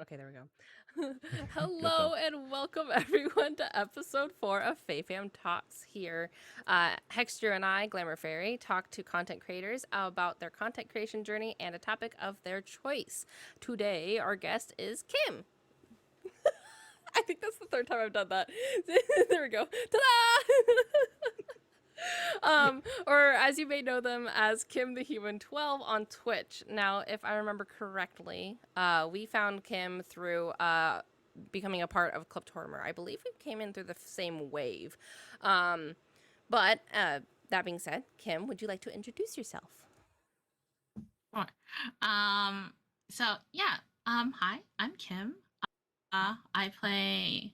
Okay, there we go. Good job. Hello and welcome everyone to episode 4 of FayFam Talks here. Hexter and I, Glamour Fairy, talk to content creators about their content creation journey and a topic of their choice. Today, our guest is Kim. I think that's the third time I've done that. There we go. Ta-da! Or as you may know them as KimtheHuman12 on Twitch. Now, if I remember correctly, we found Kim through becoming a part of Club Tortimer. I believe we came in through the same wave. But that being said, Kim, would you like to introduce yourself? Sure. Hi, I'm Kim. I play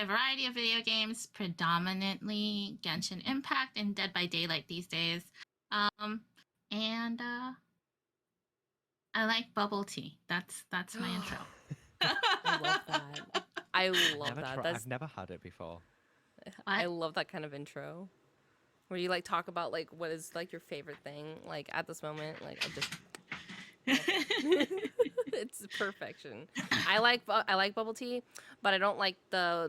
a variety of video games, predominantly Genshin Impact and Dead by Daylight these days. And I like bubble tea. That's my intro. I love that. I love that. I've never had it before. I love that kind of intro. Where you like talk about like what is like your favorite thing like at this moment. Like I just it's perfection. I like bubble tea, but I don't like I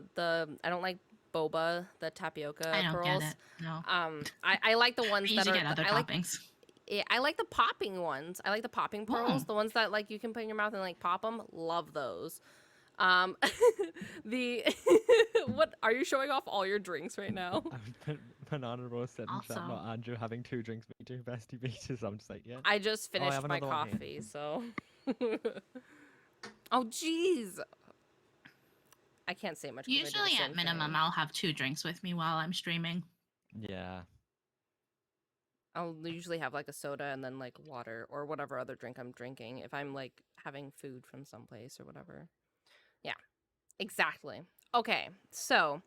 don't like boba, the tapioca I don't pearls. get it. No. I like the ones that are get other toppings. I like the popping ones. I like the popping pearls, the ones that like you can put in your mouth and like pop them. Love those. What are you showing off all your drinks right now? Banana roasted and chat, not Andrew having 2 drinks, me too, bestie beaters. I'm just like, yeah. I just finished my coffee, so. Oh, jeez. I can't say much. Usually, at minimum, I'll have 2 drinks with me while I'm streaming. Yeah. I'll usually have like a soda and then like water or whatever other drink I'm drinking if I'm like having food from someplace or whatever. Yeah, exactly. Okay, so,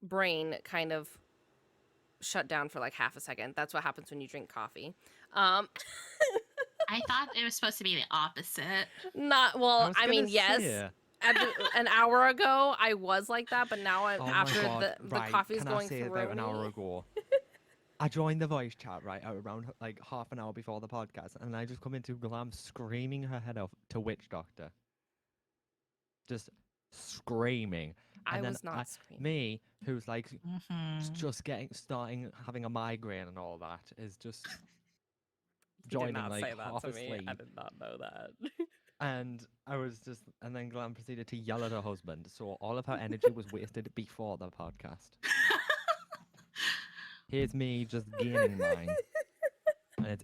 brain kind of shut down for like half a second. That's what happens when you drink coffee. I thought it was supposed to be the opposite. Not well. I mean, yes. An hour ago, I was like that, but now after the coffee's going through about an hour ago. I joined the voice chat around like half an hour before the podcast, and I just come into Glam screaming her head off to Witch Doctor. Just screaming. And I was not screaming. Me, who's like just starting having a migraine and all that, is just joining like half asleep. I did not know that. And I was just, and then Glam proceeded to yell at her husband, so all of her energy was wasted before the podcast. Here's me just gaining mine. And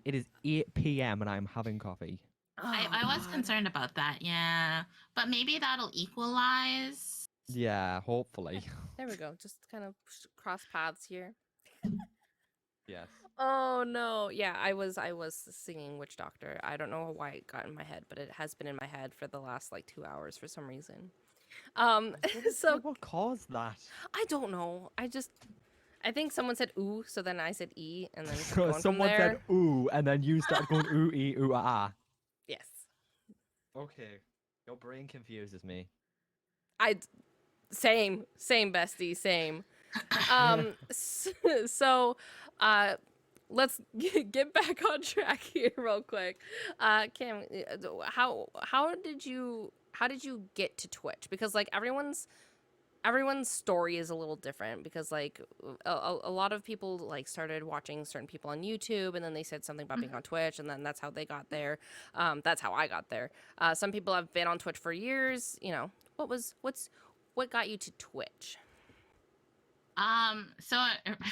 it is 8 p.m. and I'm having coffee. I was concerned about that, yeah. But maybe that'll equalize. Yeah, hopefully. There we go. Just kind of cross paths here. Yes. Oh no. Yeah, I was singing Witch Doctor. I don't know why it got in my head, but it has been in my head for the last like 2 hours for some reason. So what caused that? I don't know. I think someone said ooh, so then I said e, and then someone said ooh, and then you started going ooh ee ooh ah. Yes. Okay, your brain confuses me. Same bestie, same. So, let's get back on track here real quick. Kim, how did you get to Twitch? Because like everyone's story is a little different because like a lot of people like started watching certain people on YouTube and then they said something about being on Twitch and then that's how they got there. That's how I got there. Some people have been on Twitch for years. You know, what got you to Twitch? So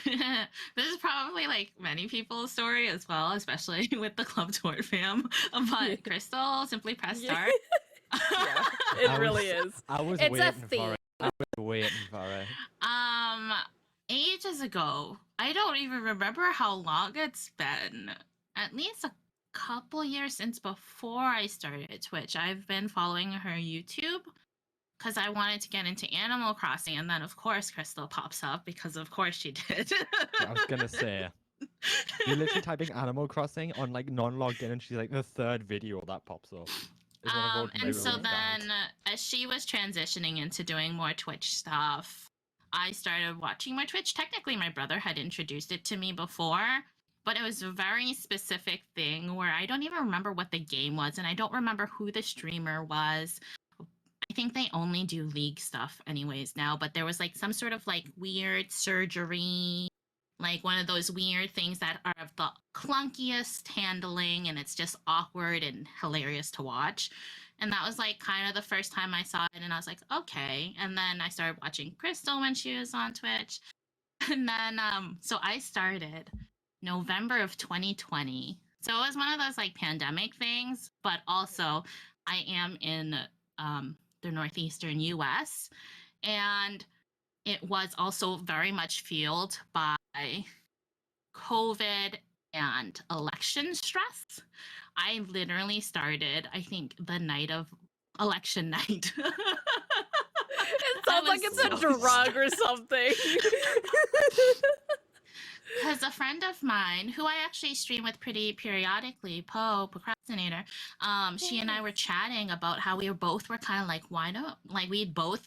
this is probably like many people's story as well, especially with the Club Tort fam. But Crystal simply pressed start. Yeah, it really is. I was waiting for it. I was waiting for it. Ages ago. I don't even remember how long it's been. At least a couple years since before I started Twitch. I've been following her YouTube because I wanted to get into Animal Crossing, and then of course Crystal pops up because of course she did. I was gonna say. You're literally typing Animal Crossing on like non-logged in, and she's like the 3rd video that pops up. And so then, as she was transitioning into doing more Twitch stuff, I started watching more Twitch. Technically, my brother had introduced it to me before, but it was a very specific thing where I don't even remember what the game was, and I don't remember who the streamer was. I think they only do League stuff anyways now, but there was like some sort of like weird surgery, like one of those weird things that are of the clunkiest handling, and it's just awkward and hilarious to watch. And that was like kind of the first time I saw it, and I was like, okay. And then I started watching Crystal when she was on Twitch. And then so I started November of 2020. So it was one of those like pandemic things, but also I am in the northeastern US, and it was also very much fueled by COVID and election stress. I literally started, I think, the night of election night. It sounds like it's a drug or something. Because a friend of mine, who I actually stream with pretty periodically, Poe, Procrastinator, she and I were chatting about how we both were kind of like, why don't, like, we both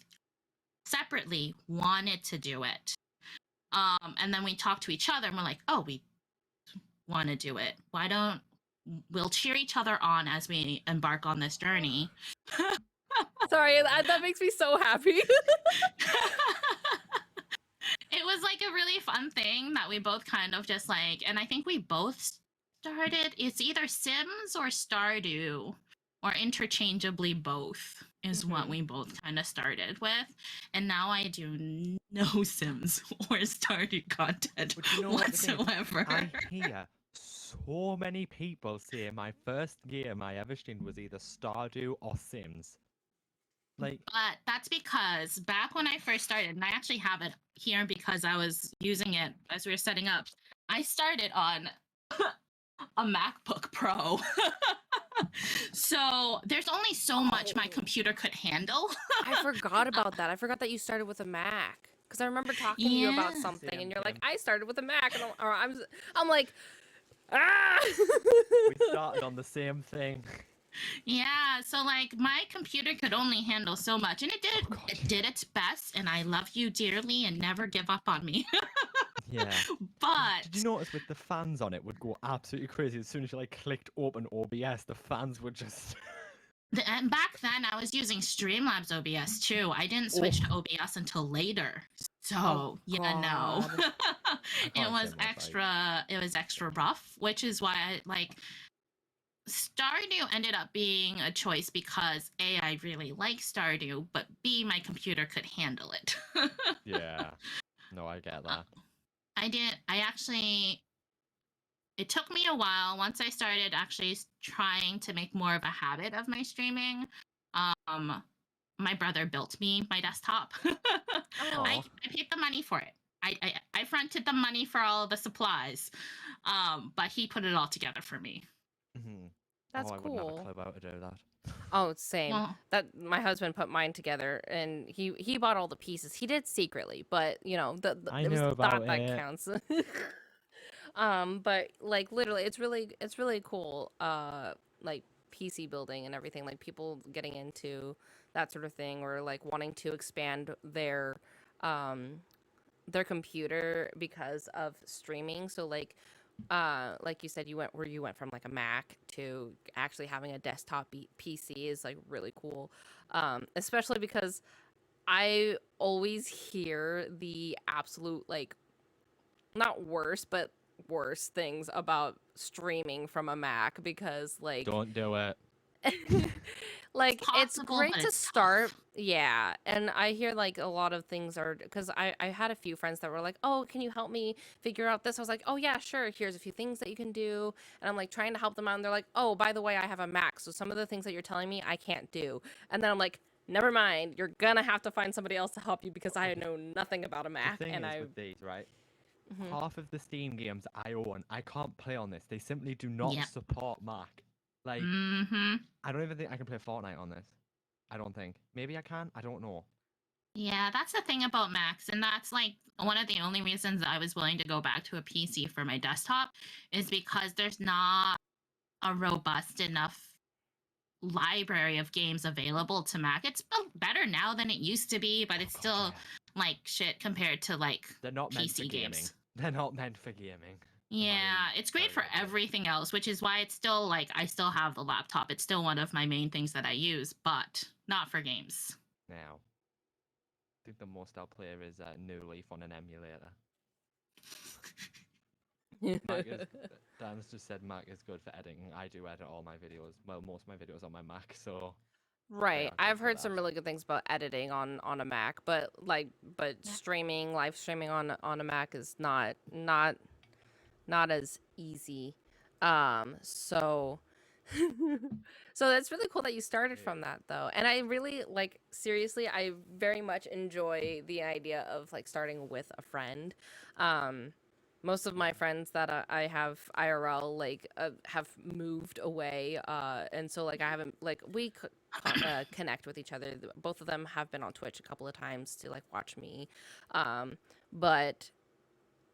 separately wanted to do it. And then we talked to each other and we're like, oh, we want to do it. Why don't, we'll cheer each other on as we embark on this journey. Sorry, that makes me so happy. It was like a really fun thing that we both kind of just like, and I think we both started, it's either Sims or Stardew, or interchangeably both is what we both kind of started with. And now I do no Sims or Stardew content whatsoever. I hear so many people say my first game I ever streamed was either Stardew or Sims. Like, but that's because back when I first started, and I actually have it here because I was using it as we were setting up, I started on a MacBook Pro. So there's only so much my computer could handle. I forgot about that. I forgot that you started with a Mac. Because I remember talking to you about something, and you're like, I started with a Mac, and I'm like, ah! We started on the same thing. Yeah, so like my computer could only handle so much, and it did its best, and I love you dearly and never give up on me. Yeah. But did you notice with the fans on it would go absolutely crazy as soon as you like clicked open OBS, the fans would just and back then I was using Streamlabs OBS too. I didn't switch to OBS until later. So no. It was extra rough, which is why I like Stardew ended up being a choice because A, I really like Stardew, but B, my computer could handle it. Yeah. No, I get that. It took me a while once I started actually trying to make more of a habit of my streaming. My brother built me my desktop. I paid the money for it. I fronted the money for all of the supplies, but he put it all together for me. Mm-hmm. That's I cool. wouldn't have a clue how to do that. Oh, same. Well, that my husband put mine together, and he bought all the pieces. He did secretly, but you know, I it was know the about thought that it. counts. But like literally, it's really cool. Like PC building and everything. Like people getting into that sort of thing, or like wanting to expand their computer because of streaming. So like you said, you went from like a Mac to actually having a desktop PC is like really cool. Especially because I always hear the absolute like not worst but worst things about streaming from a Mac because like Don't do it. like it's possible, great but to it's start tough. yeah, and I hear like a lot of things are because I had a few friends that were like, oh, can you help me figure out this? I was like, oh yeah, sure, here's a few things that you can do, and I'm like trying to help them out, and they're like, oh, by the way, I have a Mac, so some of the things that you're telling me I can't do. And then I'm like, never mind, you're gonna have to find somebody else to help you because I know nothing about a Mac. The thing And is I with these, right? Mhm. Half of the Steam games I own, I can't play on this. They simply do not Yep. support Mac. Like, Mm-hmm. I don't even think I can play Fortnite on this. I don't think. Maybe I can. I don't know. Yeah, that's the thing about Macs, and that's like one of the only reasons I was willing to go back to a PC for my desktop is because there's not a robust enough library of games available to Mac. It's better now than it used to be, but it's still like shit compared to like They're not meant for PC gaming. games. They're not meant for gaming. Yeah, it's great for very okay? everything else, which is why it's still like I still have the laptop. It's still one of my main things that I use, but not for games. Now, I think the most I'll play is New Leaf on an emulator. Mac is Dan's just said Mac is good for editing. I do edit all my videos. Well, most of my videos on my Mac, so they Right. are good I've for heard that. some really good things about editing on a Mac, but Yeah. streaming, live streaming on a Mac is not as easy. So so that's really cool that you started from that though. And I really like seriously, I very much enjoy the idea of like starting with a friend. Most of my friends that I have IRL have moved away, and so like I haven't like connect with each other. Both of them have been on Twitch a couple of times to like watch me, but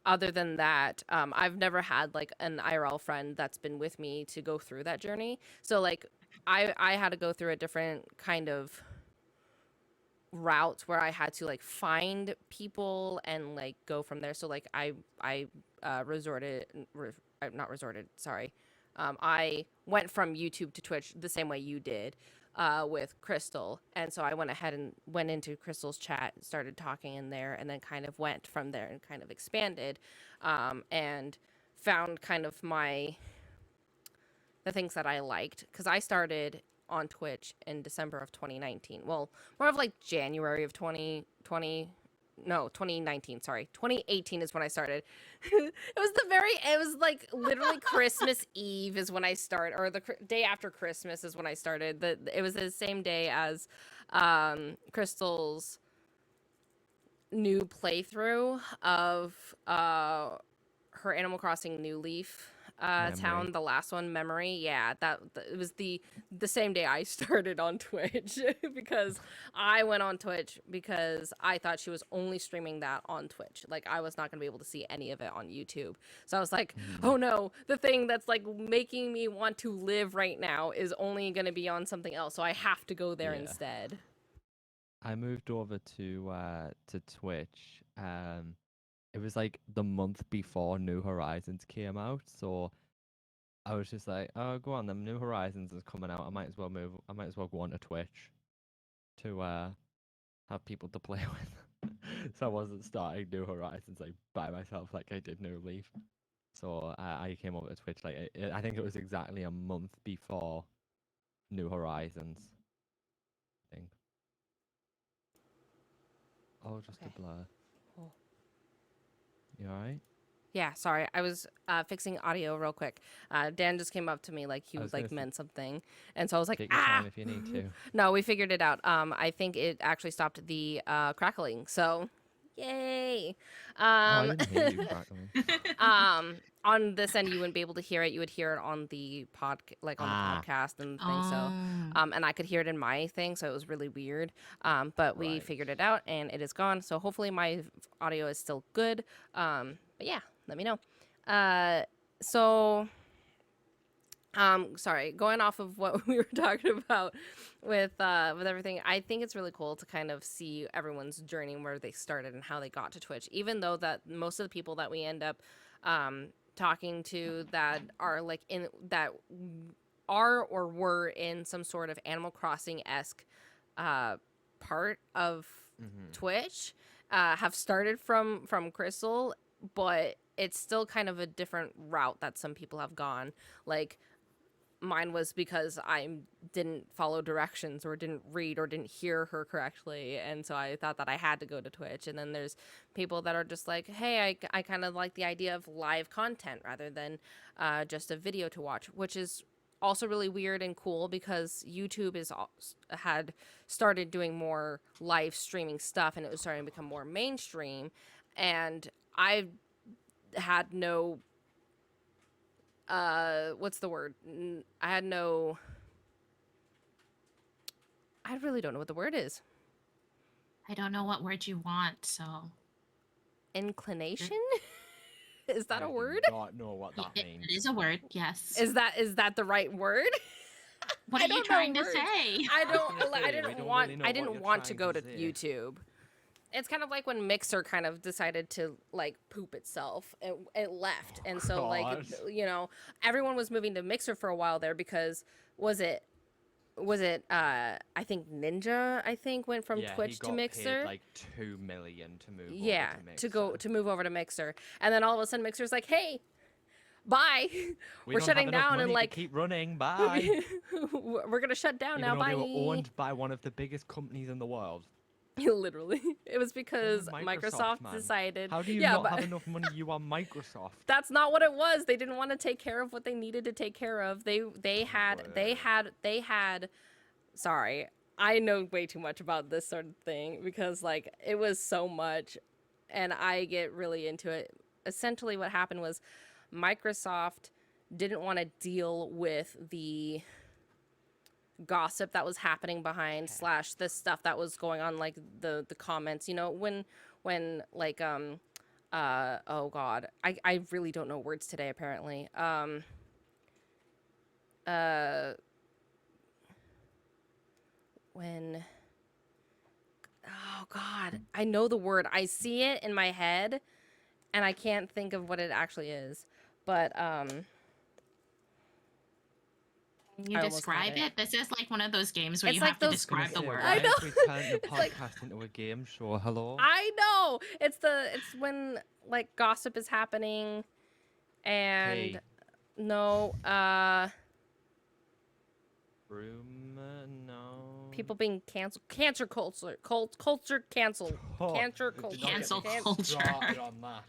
other than that, I've never had like an IRL friend that's been with me to go through that journey. So like I had to go through a different kind of route where I had to like find people and like go from there. So like I not resorted, sorry. I went from YouTube to Twitch the same way you did with Crystal. And so I went ahead and went into Crystal's chat, started talking in there, and then kind of went from there and kind of expanded and found kind of the things that I liked. Because I started on Twitch in December of 2019. Well, more of like January of 2020. No, 2019, sorry. 2018 is when I started. It was like literally Christmas Eve is when I started, or the day after Christmas is when I started. It was the same day as Crystal's new playthrough of her Animal Crossing New Leaf Memory. town, the last one, Memory. Yeah, it was the same day I started on Twitch because I went on Twitch because I thought she was only streaming that on Twitch. Like I was not going to be able to see any of it on YouTube. So I was like, oh no, the thing that's like making me want to live right now is only going to be on something else. So I have to go there Yeah. instead. I moved over to Twitch. It was like the month before New Horizons came out, so I was just like, "Oh, go on, them New Horizons is coming out. I might as well move. I might as well go on to Twitch to have people to play with." So I wasn't starting New Horizons like by myself like I did New Leaf. So I came over to Twitch like I think it was exactly a month before New Horizons. I think. Oh, just Okay. a blur. Cool. You alright? Yeah, sorry. I was fixing audio real quick. Dan just came up to me like he I was was gonna like say- meant something, and so I was like, Take your ah. time if you need to. No, we figured it out. I think it actually stopped the crackling. So, yay. I didn't hear you crackling. On this end, you wouldn't be able to hear it. You would hear it on the the podcast and thing. So, Oh. and I could hear it in my thing, so it was really weird. But we Right. figured it out, and it is gone. So hopefully my audio is still good. But yeah, let me know. So sorry, going off of what we were talking about with everything, I think it's really cool to kind of see everyone's journey, where they started and how they got to Twitch, even though that most of the people that we end up talking to that are like in that are or were in some sort of Animal Crossing-esque part of Twitch have started from Crystal, but it's still kind of a different route that some people have gone. Like mine was because I didn't follow directions or didn't read or didn't hear her correctly, and so I thought that I had to go to Twitch. And then there's people that are just like, hey, I kind of like the idea of live content rather than just a video to watch, which is also really weird and cool because YouTube had started doing more live streaming stuff, and it was starting to become more mainstream, and I had no what's the word? I really don't know what the word is. I don't know what word you want, so Inclination? Is that a word? I do not know what that means. it is a word, yes. Is that the right word? What I are you don't know trying to words. say? I was gonna say, we didn't don't want really know I what didn't you're want to trying go to to say. YouTube. it's kind of like when Mixer kind of decided to like poop itself. It left, and so God. everyone was moving to Mixer for a while there because was it I think Ninja went from Yeah, he Twitch to got Mixer. paid like 2 million to move Yeah, over to Mixer. to move over to Mixer, and then all of a sudden Mixer's like, "Hey, bye, We we're don't shutting have enough down," money and to like keep running. Bye. we're gonna shut down Even now. though Bye. they were owned by one of the biggest companies in the world. Literally, it was because Microsoft, Microsoft man. decided. How do you Yeah, not but have enough money? You are Microsoft. that's not what it was. They didn't want to take care of what they needed to take care of. They had. Sorry, I know way too much about this sort of thing because like it was so much, and I get really into it. Essentially, what happened was Microsoft didn't want to deal with the gossip that was happening behind slash the stuff that was going on, like the comments, when like oh god, I really don't know words today apparently. Uh when Oh god, I know the word, I see it in my head and I can't think of what it actually is, but Can you I almost had describe it. it? This is like one of those games where It's you like have to those- describe the word. I Why know. have we turned the It's like- podcast into a game show? Hello? I know. It's when like gossip is happening and Hey. no Room? No. people being canceled, cancer culture, culture canceled, cancer culture, Cancel culture. Started on that.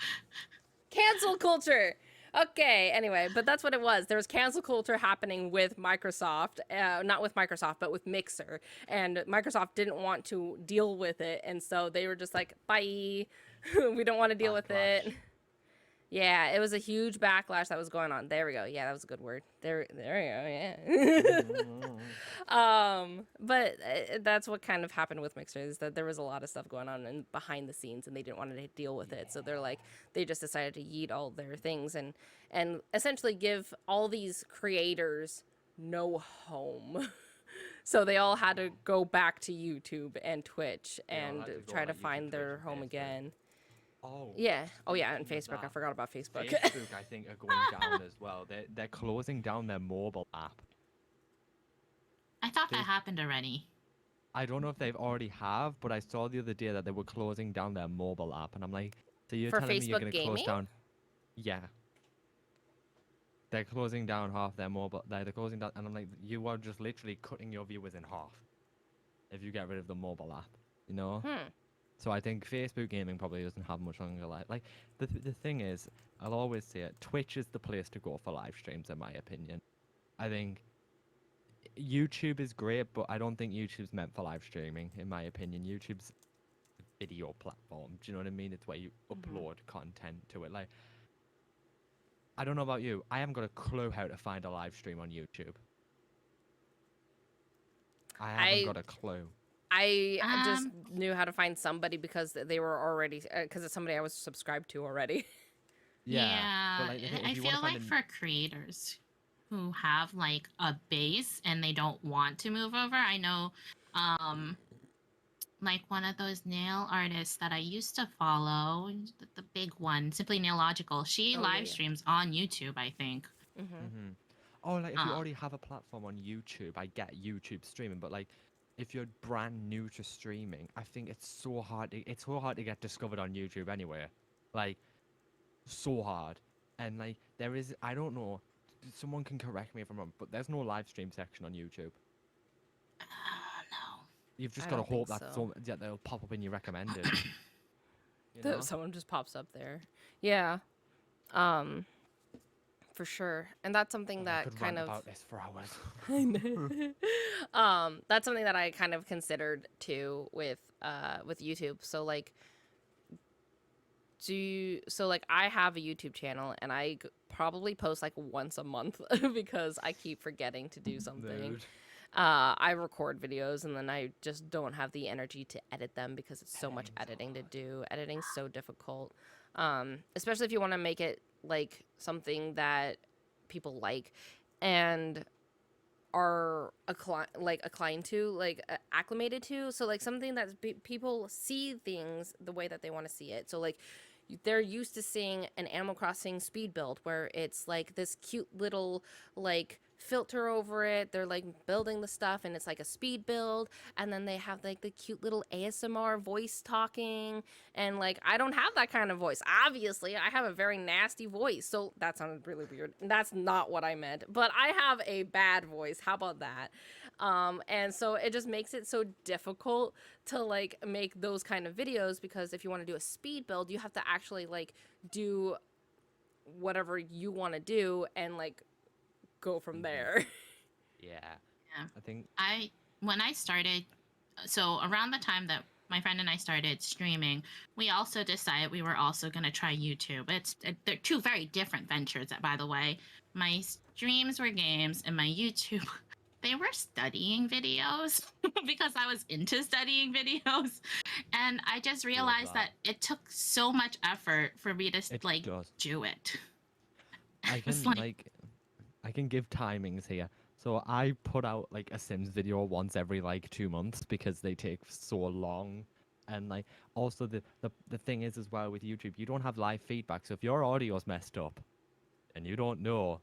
cancel culture. Okay, anyway, but that's what it was. There was cancel culture happening with Microsoft, not with Microsoft, but with Mixer, and Microsoft didn't want to deal with it, and so they were just like, "Bye, we don't want to deal with it." Backlash. Yeah, it was a huge backlash that was going on. There we go. Yeah, that was a good word. There we go. Yeah. But that's what kind of happened with Mixer is that there was a lot of stuff going on and behind the scenes, and they didn't want to deal with it. So they're like, they just decided to yeet all their things and essentially give all these creators no home. So they all had to go back to YouTube and Twitch They all and had to go try on, to like, YouTube, find their Twitch, and home Facebook. again. Oh. Yeah. Oh yeah, and speaking of Facebook. I that, forgot about Facebook. Facebook, I think, are going down as well. They're closing down their mobile app. I thought that They- happened already. I don't know if they've already have, but I saw the other day that they were closing down their mobile app, and I'm like, so you're For telling me you're Facebook going to close gaming? down? Yeah. They're closing down half their mobile. They're closing down, and I'm like, you are just literally cutting your viewers in half if you get rid of the mobile app, you know? So I think Facebook gaming probably doesn't have much longer life. Like the thing is, I'll always say it. Twitch is the place to go for live streams, in my opinion. I think YouTube is great, but I don't think YouTube's meant for live streaming. In my opinion, YouTube's a video platform. Do you know what I mean? It's where you upload content to it. Like, I don't know about you. I haven't got a clue how to find a live stream on YouTube. I haven't got a clue. I just Um, knew how to find somebody because they were already because it's somebody I was subscribed to already. Yeah, but, like, the thing- if I you wanna feel find like a- for creators who have like a base and they don't want to move over, I know like one of those nail artists that I used to follow, the big one, Simply Nailogical. She Oh, live yeah. streams on YouTube, I think. Mm-hmm. Oh, like if you Um, already have a platform on YouTube, I get YouTube streaming, but like if you're brand new to streaming, I think it's so hard. It's so hard to get discovered on YouTube anyway. Like so hard, and like there is, I don't know. Someone can correct me if I'm wrong, but there's no live stream section on YouTube. no. You've just I got to don't think hope that so. yeah, they'll pop up in your recommended. You That know? someone just pops up there. Yeah. For sure. And that's something Oh, I that could kind rant of about this for hours. I know. That's something that I kind of considered too with YouTube. So like I have a YouTube channel and I probably post like once a month because I keep forgetting to do something. Dude. I record videos and then I just don't have the energy to edit them because it's so much editing to do. Editing's so difficult. Especially if you want to make it like something that people like. And are inclined to, like acclimated to. So like something that people see things the way that they want to see it. So like they're used to seeing an Animal Crossing speed build where it's like this cute little like filter over it. They're like building the stuff and it's like a speed build, and then they have like the cute little ASMR voice talking, and like I don't have that kind of voice. Obviously, I have a very nasty voice. So that sounded really weird. That's not what I meant. But I have a bad voice. How about that? And so it just makes it so difficult to like make those kind of videos, because if you want to do a speed build, you have to actually like do whatever you want to do and like go from there. Yeah. Yeah. I think. When I started, so around the time that my friend and I started streaming, we also decided we were also going to try YouTube. They're two very different ventures, by the way. My streams were games, and my YouTube, they were studying videos because I was into studying videos. And I just realized that it took so much effort for me to It like does. do it. I can I can give timings here. So I put out like a Sims video once every like 2 months because they take so long. And like also the thing is as well with YouTube, you don't have live feedback. So if your audio's messed up and you don't know,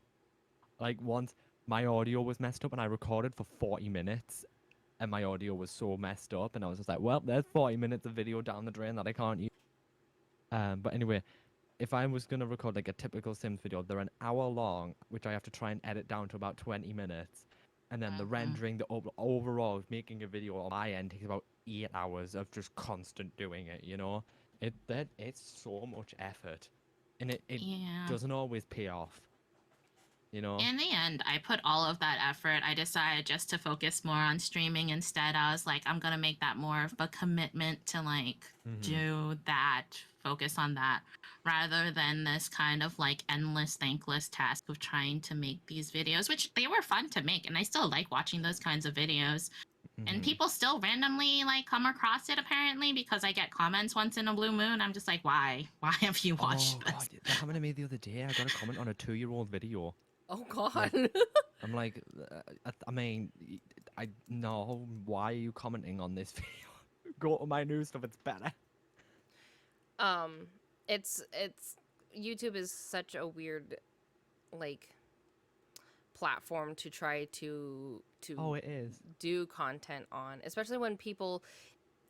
like once my audio was messed up and I recorded for 40 minutes and my audio was so messed up and I was just like, well, there's 40 minutes of video down the drain that I can't use. But anyway, if I was gonna record like a typical Sims video, they're an hour long, which I have to try and edit down to about 20 minutes, and then the rendering, the overall making a video on my end takes about 8 hours of just constant doing it. You know, it's so much effort, and it Yeah. doesn't always pay off. You know. In the end, I put all of that effort. I decided just to focus more on streaming instead. I was like, I'm gonna make that more of a commitment to like do that, focus on that, rather than this kind of like endless, thankless task of trying to make these videos, which they were fun to make, and I still like watching those kinds of videos. And people still randomly like come across it apparently because I get comments once in a blue moon. I'm just like, why? Why have you watched Oh this? God, that happened to me the other day. I got a comment on a 2-year-old video. Oh God. Like, I'm like, I mean, I know, why are you commenting on this video? Go to my new stuff, it's better. It's YouTube is such a weird like platform to try to Oh, it is. do content on, especially when people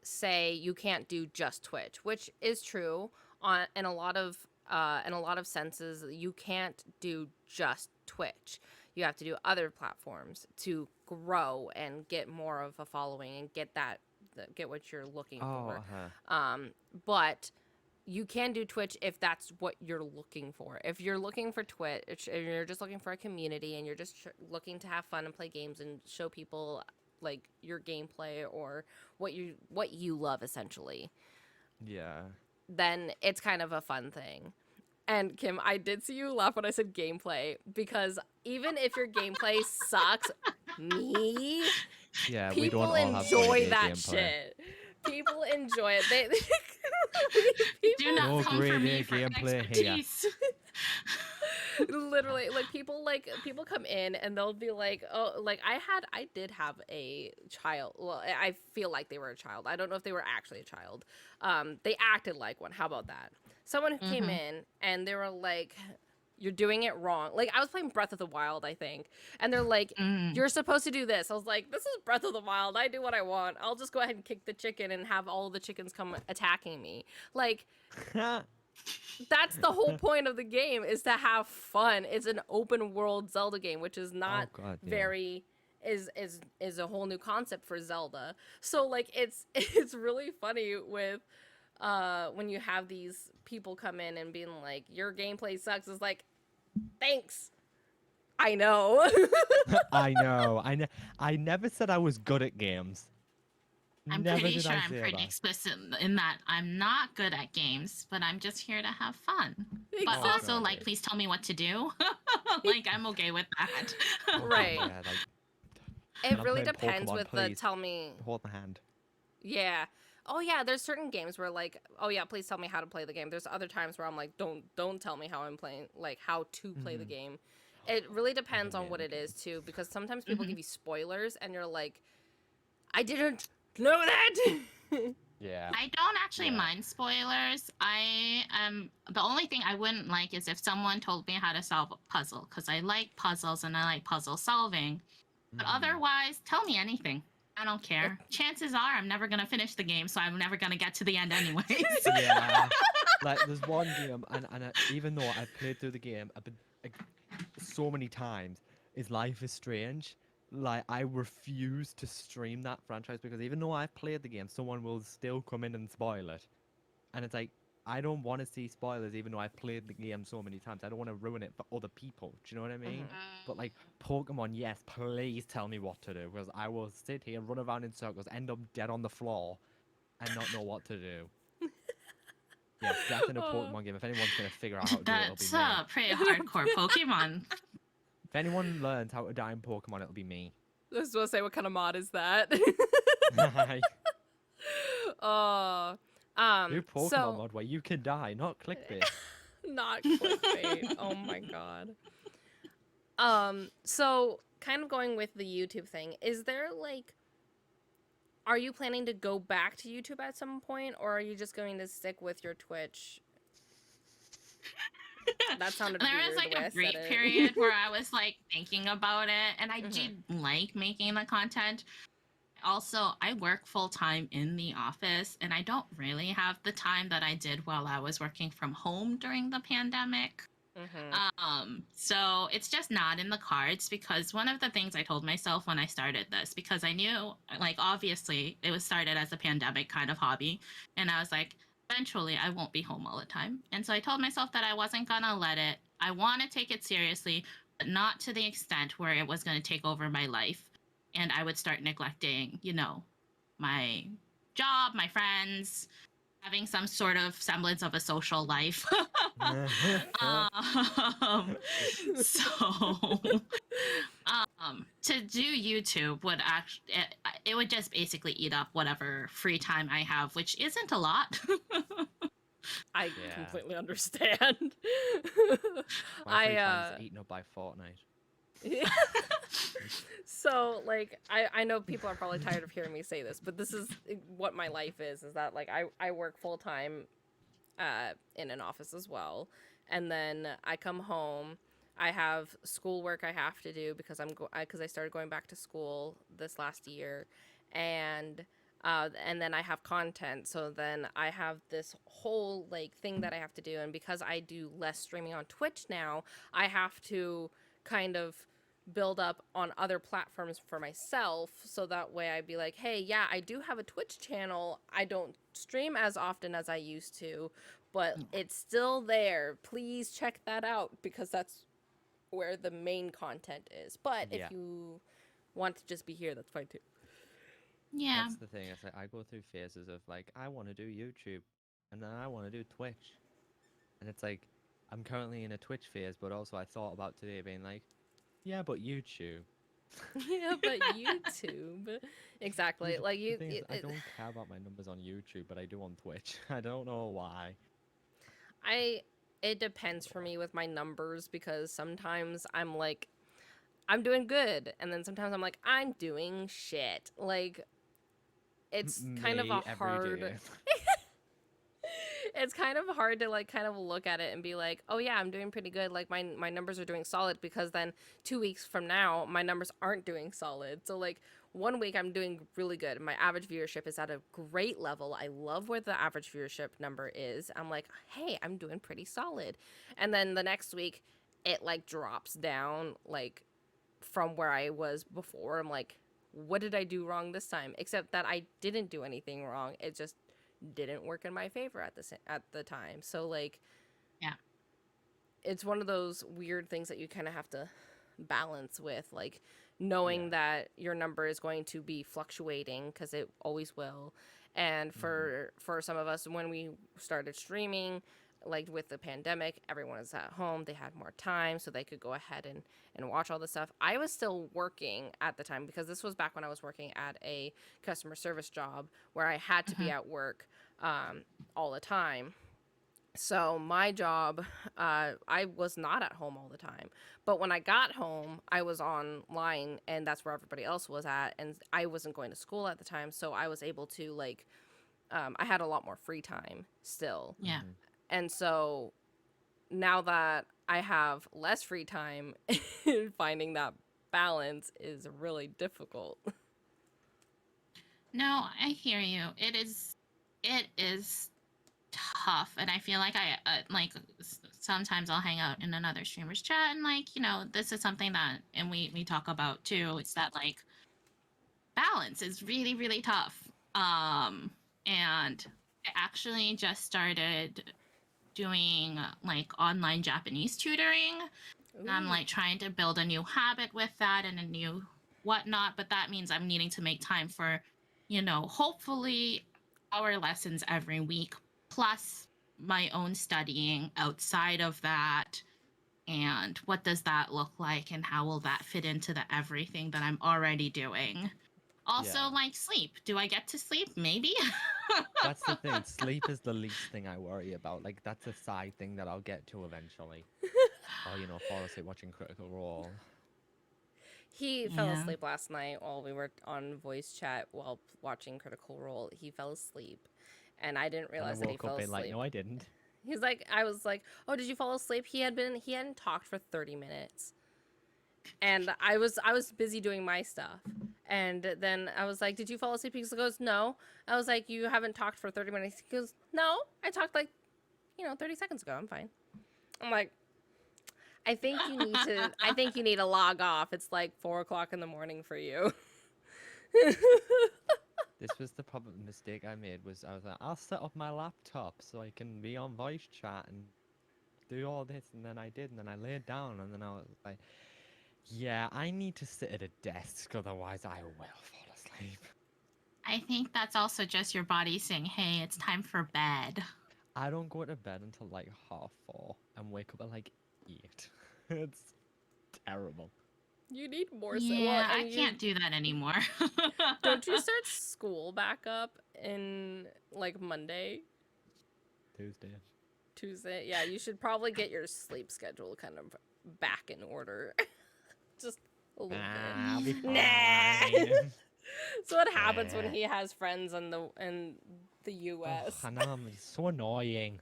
say you can't do just Twitch, which is true on in a lot of senses. You can't do just Twitch. You have to do other platforms to grow and get more of a following and get what you're looking for. But you can do Twitch if that's what you're looking for. If you're looking for Twitch and you're just looking for a community and you're just looking to have fun and play games and show people like your gameplay or what you love essentially, Yeah. then it's kind of a fun thing. And Kim, I did see you laugh when I said gameplay, because even if your gameplay sucks, Yeah, we people don't all have enjoy great that gameplay. shit. People enjoy it. They Do people not No come for grade me A for gameplay here. expertise. literally like people come in and they'll be like, oh, like I did have a child. Well, I feel like they were a child. I don't know if they were actually a child. They acted like one. How about that? Someone who came in and they were like, you're doing it wrong. Like, I was playing Breath of the Wild, I think, and they're like, you're supposed to do this. I was like, this is Breath of the Wild. I do what I want. I'll just go ahead and kick the chicken and have all the chickens come attacking me. Like, that's the whole point of the game, is to have fun. It's an open world Zelda game, which is not very is a whole new concept for Zelda. So like it's really funny with when you have these people come in and being like, your gameplay sucks. It's like, thanks. I know. I know. I never said I was good at games. I'm Never pretty did sure I I'm say pretty that. explicit in that I'm not good at games, but I'm just here to have fun. But Exactly. also, God, like, yeah. please tell me what to do. Like, I'm okay with that. Right. Yeah, like, It I'm really playing depends Pokemon, with the please. tell me. hold my hand. Yeah. Oh yeah, there's certain games where like, oh yeah, please tell me how to play the game. There's other times where I'm like, don't tell me how I'm playing, like how to play the game. It really depends on Yeah, what it okay. is too, because sometimes people Mhm. give you spoilers and you're like, I didn't know that. Yeah. I don't actually Yeah. mind spoilers. I am the only thing I wouldn't like is if someone told me how to solve a puzzle because I like puzzles and I like puzzle solving. But Mhm. otherwise, tell me anything. I don't It- care. Chances are I'm never gonna finish the game, so I'm never gonna get to the end anyways. Yeah. Like there's one game, even though I've played through the game like, so many times, is Life is Strange. Like I refuse to stream that franchise because even though I've played the game, someone will still come in and spoil it. And it's like I don't want to see spoilers, even though I've played the game so many times. I don't want to ruin it for other people. Do you know what I mean? Mhm. But like Pokemon, yes, please tell me what to do because I will sit here, run around in circles, end up dead on the floor, and not know what to do. Yeah, death in a Oh. Pokemon game. If anyone's gonna figure out how to do it, it'll be That's me. pretty hardcore Pokemon. If anyone learns how to die in Pokemon, it'll be me. I was supposed to say, what kind of mod is that? Oh, New Pokemon so mod where you can die, not clickbait. not clickbait. Oh my god. So kind of going with the YouTube thing, is there like, are you planning to go back to YouTube at some point, or are you just going to stick with your Twitch? That sounded There weird was the like way a I said brief it. period where I was like thinking about it, and I Mhm. did like making the content. Also, I work full time in the office, and I don't really have the time that I did while I was working from home during the pandemic. Mhm. So it's just not in the cards because one of the things I told myself when I started this, because I knew, like, obviously it was started as a pandemic kind of hobby, and I was like, eventually I won't be home all the time. And so I told myself that I wasn't gonna let it. I want to take it seriously, but not to the extent where it was going to take over my life, and I would start neglecting, my job, my friends, having some sort of semblance of a social life. um, so, to do YouTube would actually it would just basically eat up whatever free time I have, which isn't a lot. I Yeah. completely understand. My free I time is eaten up by Fortnite. So like I know people are probably tired of hearing me say this, but this is what my life is that like I work full time in an office as well, and then I come home. I have schoolwork I have to do because because I started going back to school this last year, and then I have content. So then I have this whole like thing that I have to do, and because I do less streaming on Twitch now, I have to kind of build up on other platforms for myself so that way I'd be like, hey, yeah, I do have a Twitch channel. I don't stream as often as I used to, but it's still there. Please check that out because that's where the main content is. But if Yeah. you want to just be here, that's fine too. Yeah. That's the thing. It's like I go through phases of like I want to do YouTube, and then I want to do Twitch, and it's like I'm currently in a Twitch phase, but also I thought about today being like, yeah, but YouTube. Yeah, but YouTube. Exactly. Like The you thing is, I don't care about my numbers on YouTube, but I do on Twitch. I don't know why. I it depends for me with my numbers because sometimes I'm like I'm doing good and then sometimes I'm like I'm doing shit. Like it's kind of a Me every hard day. it's kind of hard to like kind of look at it and be like, "Oh yeah, I'm doing pretty good. Like my numbers are doing solid," because then 2 weeks from now, my numbers aren't doing solid. So like 1 week I'm doing really good. My average viewership is at a great level. I love where the average viewership number is. I'm like, "Hey, I'm doing pretty solid." And then the next week it like drops down like from where I was before. I'm like, "What did I do wrong this time?" Except that I didn't do anything wrong. It just didn't work in my favor at the time. So like Yeah. it's one of those weird things that you kind of have to balance with like knowing Yeah. that your number is going to be fluctuating because it always will. And for some of us when we started streaming like with the pandemic, everyone was at home, they had more time so they could go ahead and watch all this stuff. I was still working at the time because this was back when I was working at a customer service job where I had to be Mhm. at work all the time. So my job, I was not at home all the time, but when I got home, I was online, and that's where everybody else was at, and I wasn't going to school at the time, so I was able to like, I had a lot more free time still, Yeah. Mhm. and so now that I have less free time, finding that balance is really difficult. No, I hear you. It is tough, and I feel like sometimes I'll hang out in another streamer's chat, and like, this is something that, and we talk about too. It's that like balance is really really tough. And I actually just started doing like online Japanese tutoring. I'm Ooh. like trying to build a new habit with that and a new whatnot, but that means I'm needing to make time for, hopefully our lessons every week, plus my own studying outside of that. And what does that look like, and how will that fit into the everything that I'm already doing? Also, Yeah. like sleep. Do I get to sleep? Maybe. That's the thing. Sleep is the least thing I worry about. Like, that's a side thing that I'll get to eventually. Or, fall asleep watching Critical Role. He fell Yeah. asleep last night while we were on voice chat while watching Critical Role. He fell asleep, and I didn't And I realize that he woke up fell being like, asleep. no, I didn't. He's like, I was like, "Oh, did you fall asleep?" He hadn't talked for 30 minutes. And I was busy doing my stuff. And then I was like, "Did you fall asleep?" He goes, "No." I was like, "You haven't talked for 30 minutes." He goes, "No, I talked like, 30 seconds ago. I'm fine." I'm like, I think you need to log off. It's like 4 o'clock in the morning for you." This was the problem mistake I made was I was like, I'll set up my laptop so I can be on voice chat and do all this, and then I did, and then I laid down, and then I was like, yeah, I need to sit at a desk, otherwise I will fall asleep. I think that's also just your body saying, hey, it's time for bed. I don't go to bed until like 4:30 and wake up at like 8. It's terrible. You need more well, Yeah, I and you can't do that anymore. don't you start school back up in like Monday, Tuesday. Tuesday? Yeah, you should probably get your sleep schedule kind of back in order. Just a little Nah, I'll be bit. Nah. fine. So what happens when Nah. he has friends in the Oh, US? I know, it's so annoying.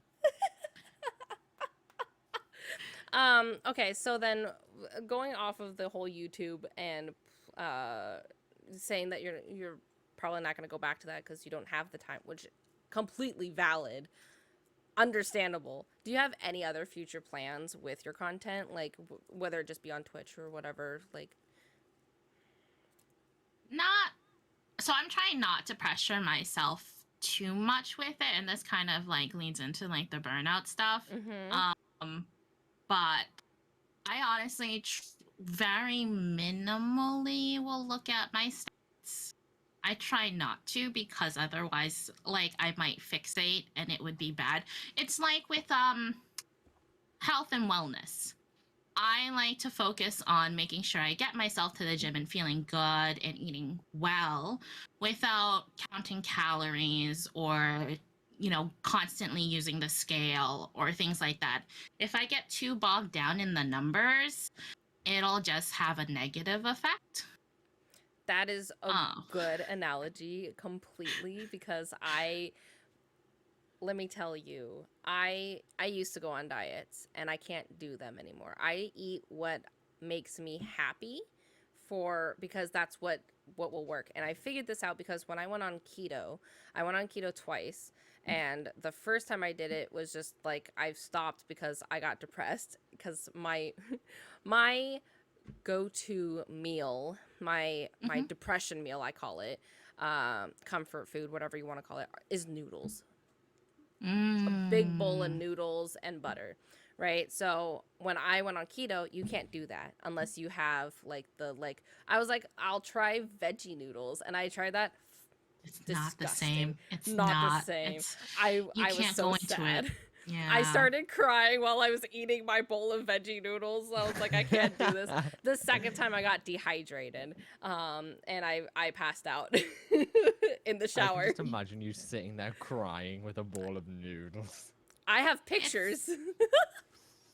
Okay, so then going off of the whole YouTube and uh saying that you're probably not going to go back to that because you don't have the time, which completely valid, understandable. Do you have any other future plans with your content, like whether it just be on Twitch or whatever? Like, Not so I'm trying not to pressure myself too much with it, and this kind of like leads into like the burnout stuff. mm-hmm. Um, but I honestly very minimally will look at my stats. I try not to because otherwise, like, I might fixate and it would be bad. It's like with health and wellness. I like to focus on making sure I get myself to the gym and feeling good and eating well without counting calories or, constantly using the scale or things like that. If I get too bogged down in the numbers, it'll just have a negative effect. That is a Oh, good analogy completely because let me tell you, I used to go on diets and I can't do them anymore. I eat what makes me happy because that's what will work. And I figured this out because when I went on keto twice, and the first time I did it was just like I've stopped because I got depressed because my my go-to meal, my hmm. depression meal I call it, comfort food, whatever you want to call it, is noodles. A big bowl of Mm. noodles and butter, right? So when I went on keto, you can't do that unless you have I was like, I'll try veggie noodles, and I tried that. It's not the Disgusting. same. It's Not the not. same. It's you I was can't so go into it. sad. I Yeah. started crying while I was eating my bowl of veggie noodles. I was like, I can't do this. The second time I got dehydrated, and I passed out in the I can shower. just imagine you sitting there crying with a bowl of noodles. I have pictures.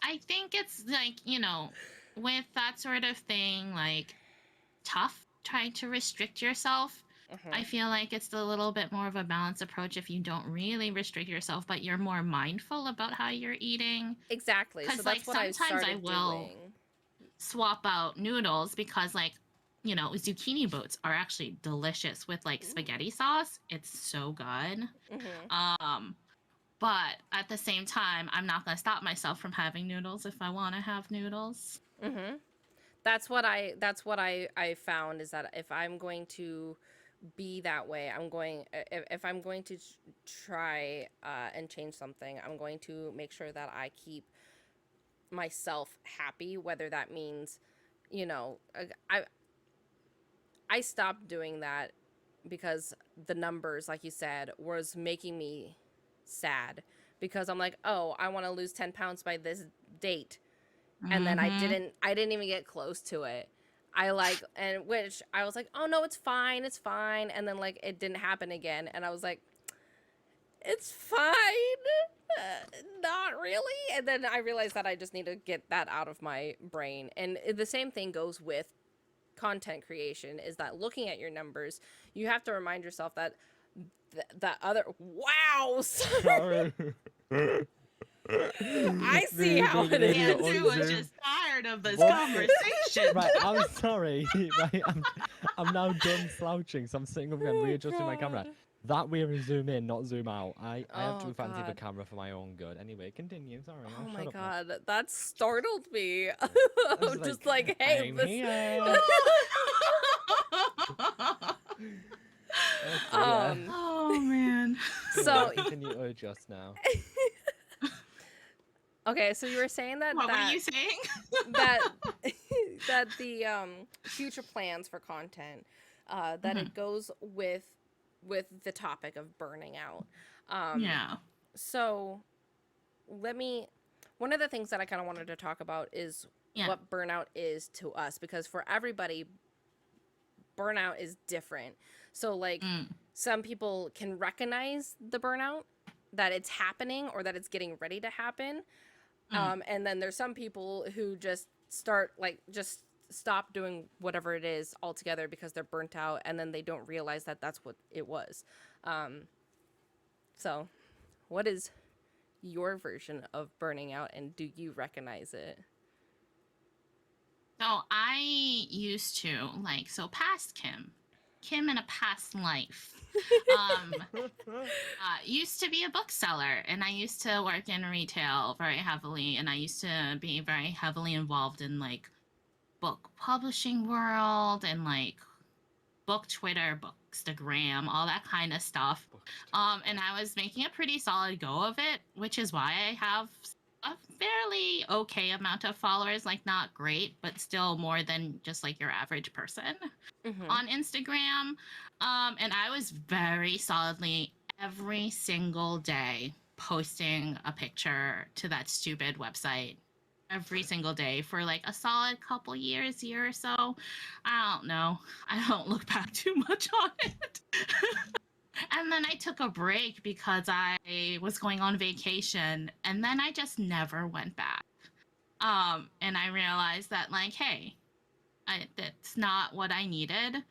I think it's like, with that sort of thing, like tough trying to restrict yourself. I feel like it's a little bit more of a balanced approach if you don't really restrict yourself, but you're more mindful about how you're eating. Exactly. So Because, like, that's what I sometimes I started will doing. swap out noodles because, like, zucchini boats are actually delicious with, like, spaghetti sauce. It's so good. But at the same time, I'm not gonna stop myself from having noodles if I want to have noodles. That's what I found is that if I'm going to be that way, if I'm going to try and change something, I'm going to make sure that I keep myself happy, whether that means, I stopped doing that because the numbers, like you said, was making me sad because I'm like, oh, I want to lose 10 pounds by this date. And then I didn't even get close to it. Which I was like, oh no, it's fine. And then like it didn't happen again. And I was like, it's fine. Not really. And then I realized that I just need to get that out of my brain. And the same thing goes with content creation, is that looking at your numbers, you have to remind yourself that that other wow. Sorry. I see how it is. Andrew was just tired of this conversation. Right, I'm sorry. Right, I'm now done slouching, so I'm sitting up again, readjusting my camera. That way we zoom in, not zoom out. I have too fancy of a camera for my own good. Anyway, continue. Sorry. Oh my god, that startled me. was Just like, hey, I'm this... here. Oh man. So continue to adjust now. Okay, so you were saying that What were you saying? that the future plans for content, that it goes with the topic of burning out. Yeah. So one of the things that I kind of wanted to talk about is what burnout is to us, because for everybody, burnout is different. So like some people can recognize the burnout, that it's happening or that it's getting ready to happen. And then there's some people who just stop doing whatever it is altogether because they're burnt out, and then they don't realize that that's what it was. So what is your version of burning out, and do you recognize it? So I used to past Kim in a past life. Used to be a bookseller, and I used to work in retail very heavily, and I used to be very heavily involved in like book publishing world and like book Twitter, Bookstagram, all that kind of stuff. And I was making a pretty solid go of it, which is why I have a fairly okay amount of followers, like not great, but still more than just like your average person on Instagram. And I was very solidly every single day posting a picture to that stupid website every single day for like a solid year or so. I don't know. I don't look back too much on it. And then I took a break because I was going on vacation, and then I just never went back. And I realized that like, hey, that's not what I needed.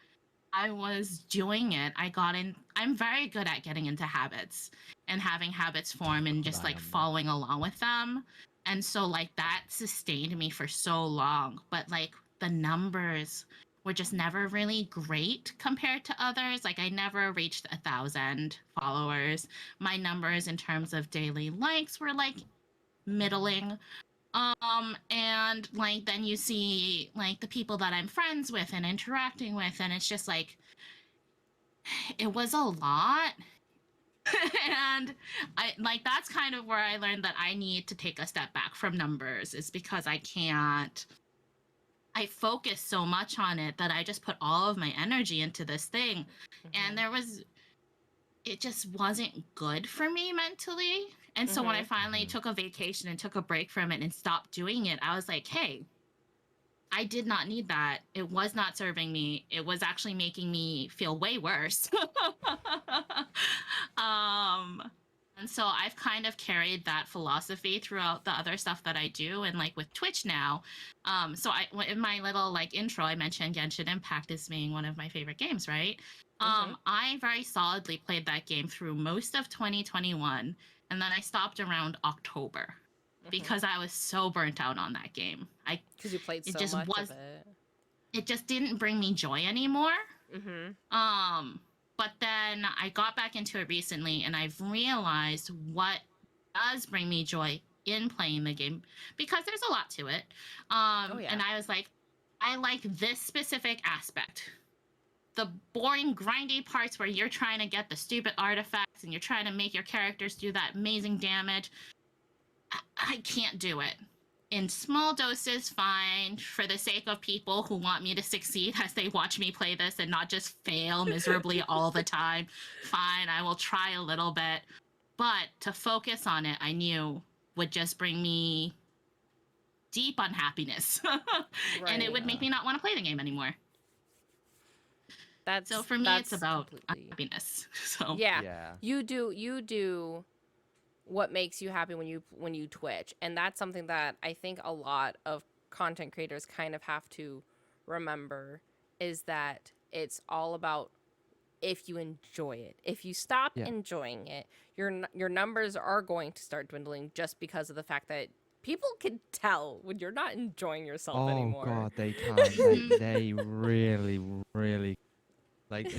I was doing it. I'm very good at getting into habits and having habits form and just like following along with them. And so like that sustained me for so long. But like the numbers were just never really great compared to others. Like I never reached 1,000 followers. My numbers in terms of daily likes were like middling. And like then you see like the people that I'm friends with and interacting with, and it's just like it was a lot. And I like that's kind of where I learned that I need to take a step back from numbers, is because I focus so much on it that I just put all of my energy into this thing. And it just wasn't good for me mentally. And so when I finally took a vacation and took a break from it and stopped doing it, I was like, hey, I did not need that. It was not serving me. It was actually making me feel way worse. And so I've kind of carried that philosophy throughout the other stuff that I do, and like with Twitch now. So in my little like intro, I mentioned Genshin Impact as being one of my favorite games, right? I very solidly played that game through most of 2021, and then I stopped around October because I was so burnt out on that game. Because you played It so just much was. of it. It just didn't bring me joy anymore. But then I got back into it recently, and I've realized what does bring me joy in playing the game, because there's a lot to it. Oh yeah. And I was like, I like this specific aspect. The boring, grindy parts where you're trying to get the stupid artifacts and you're trying to make your characters do that amazing damage. I can't do it. In small doses, fine, for the sake of people who want me to succeed as they watch me play this and not just fail miserably all the time. Fine, I will try a little bit. But to focus on it, I knew would just bring me deep unhappiness. And it would make me not want to play the game anymore. So for me, it's about happiness. So yeah. You do what makes you happy when you Twitch, and that's something that I think a lot of content creators kind of have to remember, is that it's all about if you enjoy it. If you stop enjoying it, your numbers are going to start dwindling, just because of the fact that people can tell when you're not enjoying yourself anymore. Oh god, they can. They really, really, like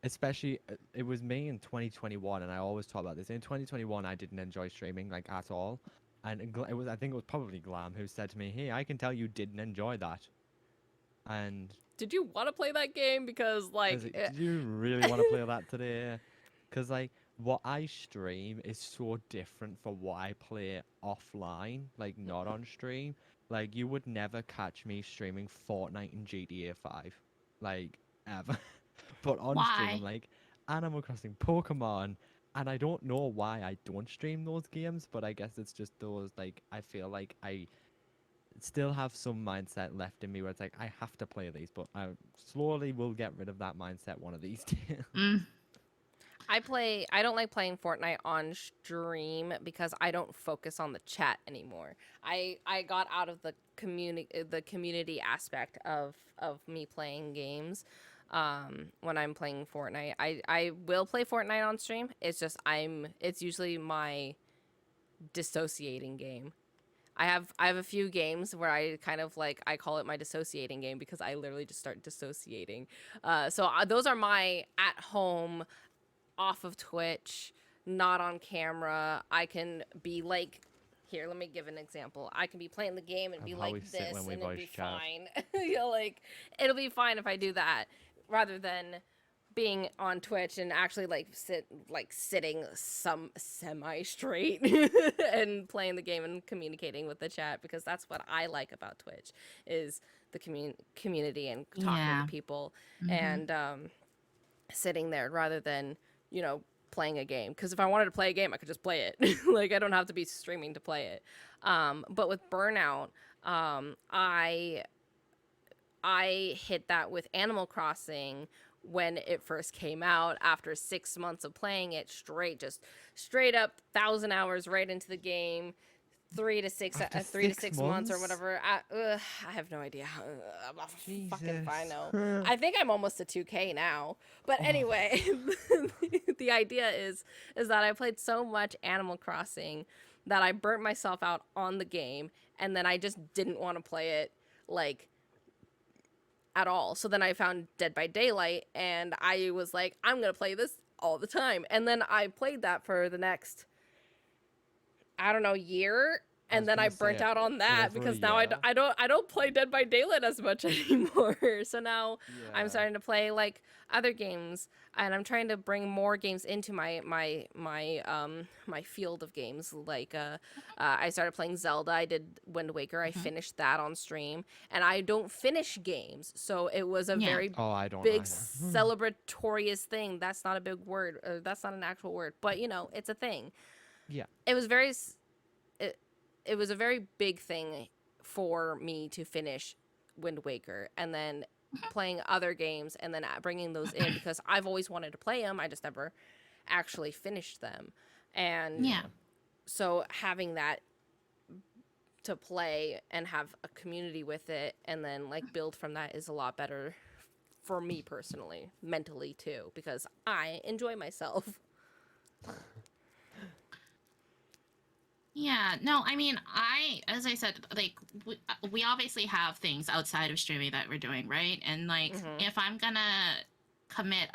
especially it was me in 2021, and I always talk about this. In 2021, I didn't enjoy streaming like at all, and it was, I think it was probably Glam who said to me, "Hey, I can tell you didn't enjoy that." And did you want to play that game? Because like, did you really want to play that today? Because like what I stream is so different from what I play offline, like not on stream. Like you would never catch me streaming Fortnite and GTA 5, like ever. But on stream, I'm like Animal Crossing, Pokemon, and I don't know why I don't stream those games, but I guess it's just those, like, I feel like I still have some mindset left in me where it's like, I have to play these, but I slowly will get rid of that mindset one of these days. I don't like playing Fortnite on stream because I don't focus on the chat anymore. I got out of the community aspect of me playing games. When I'm playing Fortnite, I will play Fortnite on stream. It's just it's usually my dissociating game. I have a few games where I kind of like, I call it my dissociating game, because I literally just start dissociating. So those are my at home, off of Twitch, not on camera. I can be like, here, let me give an example. I can be playing the game and be like this, and it'll be fine. You know, like, it'll be fine if I do that, rather than being on Twitch and actually sitting some semi straight and playing the game and communicating with the chat, because that's what I like about Twitch, is the community and talking to people and sitting there, rather than, you know, playing a game. Because if I wanted to play a game, I could just play it. Like, I don't have to be streaming to play it. But with Burnout, I hit that with Animal Crossing when it first came out. After 6 months of playing it straight up 1,000 hours right into the game. 3 to 6 months or whatever. I have no idea. Fucking if I know. I think I'm almost to 2K now. But anyway, the idea is that I played so much Animal Crossing that I burnt myself out on the game, and then I just didn't want to play it, like, at all. So then I found Dead by Daylight, and I was like, I'm gonna play this all the time. And then I played that for the next, I don't know, year, and then I burnt out on that, because now I don't play Dead by Daylight as much anymore. So now I'm starting to play like other games, and I'm trying to bring more games into my field of games. Like I started playing Zelda. I did Wind Waker. I finished that on stream, and I don't finish games, so it was a very big celebratorious thing. That's not a big word. That's not an actual word, but you know, it's a thing. Yeah, it was it was a very big thing for me to finish Wind Waker, and then playing other games, and then bringing those in, because I've always wanted to play them. I just never actually finished them. And Yeah. so having that to play and have a community with it and then like build from that is a lot better for me personally, mentally too, because I enjoy myself. Yeah, no, I mean, as I said, like, we obviously have things outside of streaming that we're doing, right? And like, Mhm. if I'm gonna commit,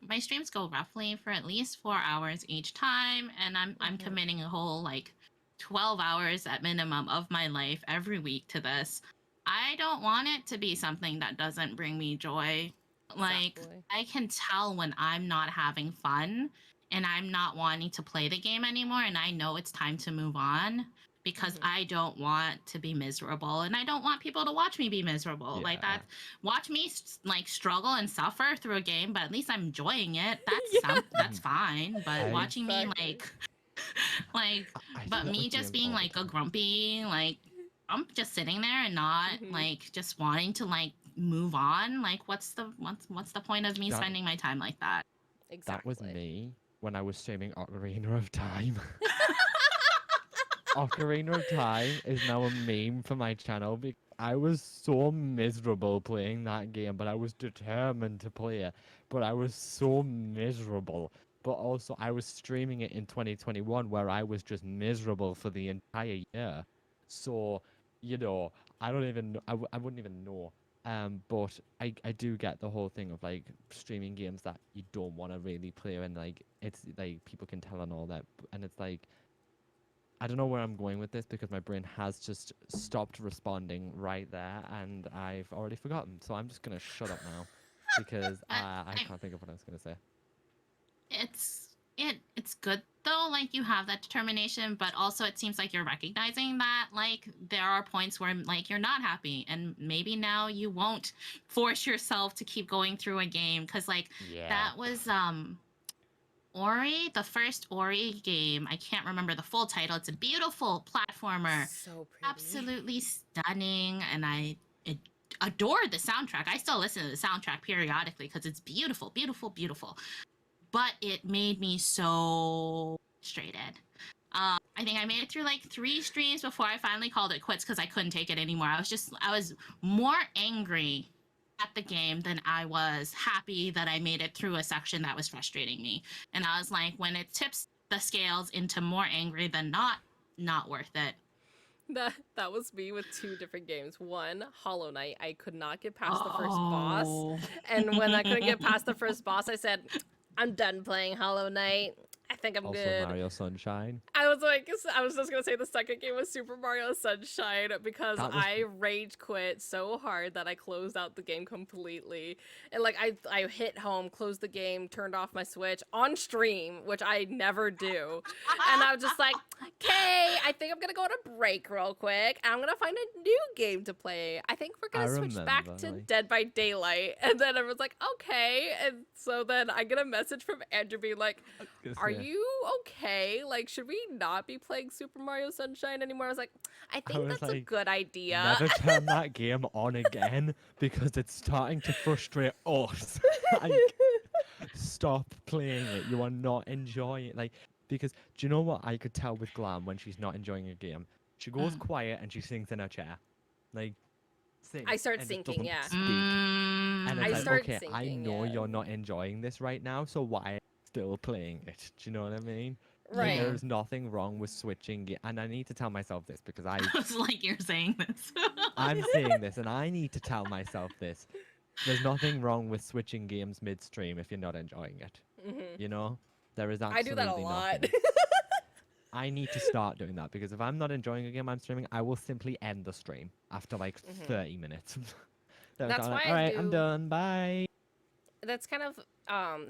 my streams go roughly for at least 4 hours each time, and I'm Mhm. committing a whole like 12 hours at minimum of my life every week to this. I don't want it to be something that doesn't bring me joy. Like, Exactly. I can tell when I'm not having fun and I'm not wanting to play the game anymore, and I know it's time to move on because Mhm. I don't want to be miserable, and I don't want people to watch me be miserable. Like Yeah. that, watch me like struggle and suffer through a game, but at least I'm enjoying it. Yeah. That's fine. But I watching me Exactly. like, I see but that me with just games being all the like a time. grumpy, like I'm just sitting there and not Mhm. like just wanting to like move on. Like, what's the point of me That spending my time like that? that was Exactly. me when I was streaming Ocarina of Time. Ocarina of Time is now a meme for my channel because I was so miserable playing that game, but I was determined to play it. But I was so miserable. But also, I was streaming it in 2021 where I was just miserable for the entire year. So, I don't even, I wouldn't even know. But I do get the whole thing of like streaming games that you don't want to really play and like it's like people can tell and all that. And it's like, I don't know where I'm going with this because my brain has just stopped responding right there and I've already forgotten. So I'm just going to shut up now because But I I, can't think of what I was going to say. it's good though, like you have that determination, but also it seems like you're recognizing that like there are points where like you're not happy, and maybe now you won't force yourself to keep going through a game, because like Yeah. that was Ori, the first Ori game. I can't remember the full title. It's a beautiful platformer, So pretty. absolutely stunning, and I adored the soundtrack. I still listen to the soundtrack periodically because it's beautiful, beautiful, beautiful. But it made me so frustrated. I think I made it through like 3 streams before I finally called it quits because I couldn't take it anymore. I was more angry at the game than I was happy that I made it through a section that was frustrating me. And I was like, when it tips the scales into more angry than not worth it. That was me with two different games. One, Hollow Knight. I could not get past the first boss. Oh. And when I couldn't get past the first boss, I said, I'm done playing Hollow Knight. I think I'm Also, good. Mario Sunshine. I was just gonna say the second game was Super Mario Sunshine because That was. I rage quit so hard that I closed out the game completely. And like I hit home, closed the game, turned off my Switch on stream, which I never do. And I was just like, okay, I think I'm gonna go on a break real quick and I'm gonna find a new game to play. I think we're I gonna switch back remember, to like- Dead by Daylight. And then everyone's like, okay. And so then I get a message from Andrew being like, are you okay? Like, should we not be playing Super Mario Sunshine anymore? I was like, I think was that's a like, good idea. Never turn that game on again because it's starting to frustrate us. Like, stop playing it. You are not enjoying it. Like, because do you know what I could tell with Glam when she's not enjoying a game? She goes Mm. quiet and she sings in her chair. Like, sings I start and just thinking, doesn't yeah. speak. And Mm, it's I like, start okay, I thinking, know yeah. you're not enjoying this right now, so why are you still playing it? Do you know what I mean? Right. Yeah. There's nothing wrong with switching it, and I need to tell myself this because I was like, you're saying this. I'm saying this, and I need to tell myself this. There's nothing wrong with switching games midstream if you're not enjoying it. Mhm. You know, there is I do that a absolutely lot. nothing. I need to start doing that because if I'm not enjoying a game I'm streaming, I will simply end the stream after like 30 minutes. That's I'm why like, I all right, I'm do- done. Bye. That's kind of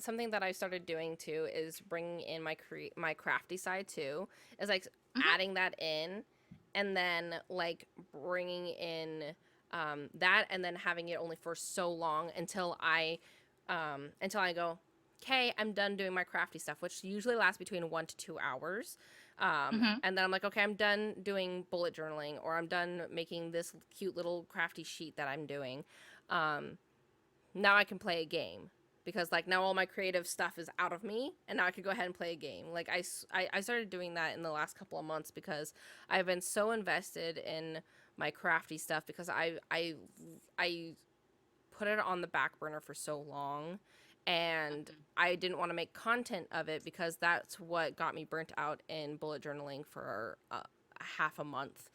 something that I started doing too is bringing in my crafty side too. Is like Mhm. adding that in, and then like bringing in that, and then having it only for so long until I go, okay, I'm done doing my crafty stuff, which usually lasts between 1 to 2 hours. Mhm. And then I'm like, okay, I'm done doing bullet journaling, or I'm done making this cute little crafty sheet that I'm doing. Now I can play a game because like now all my creative stuff is out of me and now I could go ahead and play a game. Like I started doing that in the last couple of months because I've been so invested in my crafty stuff because I put it on the back burner for so long, and I didn't want to make content of it because that's what got me burnt out in bullet journaling for half a month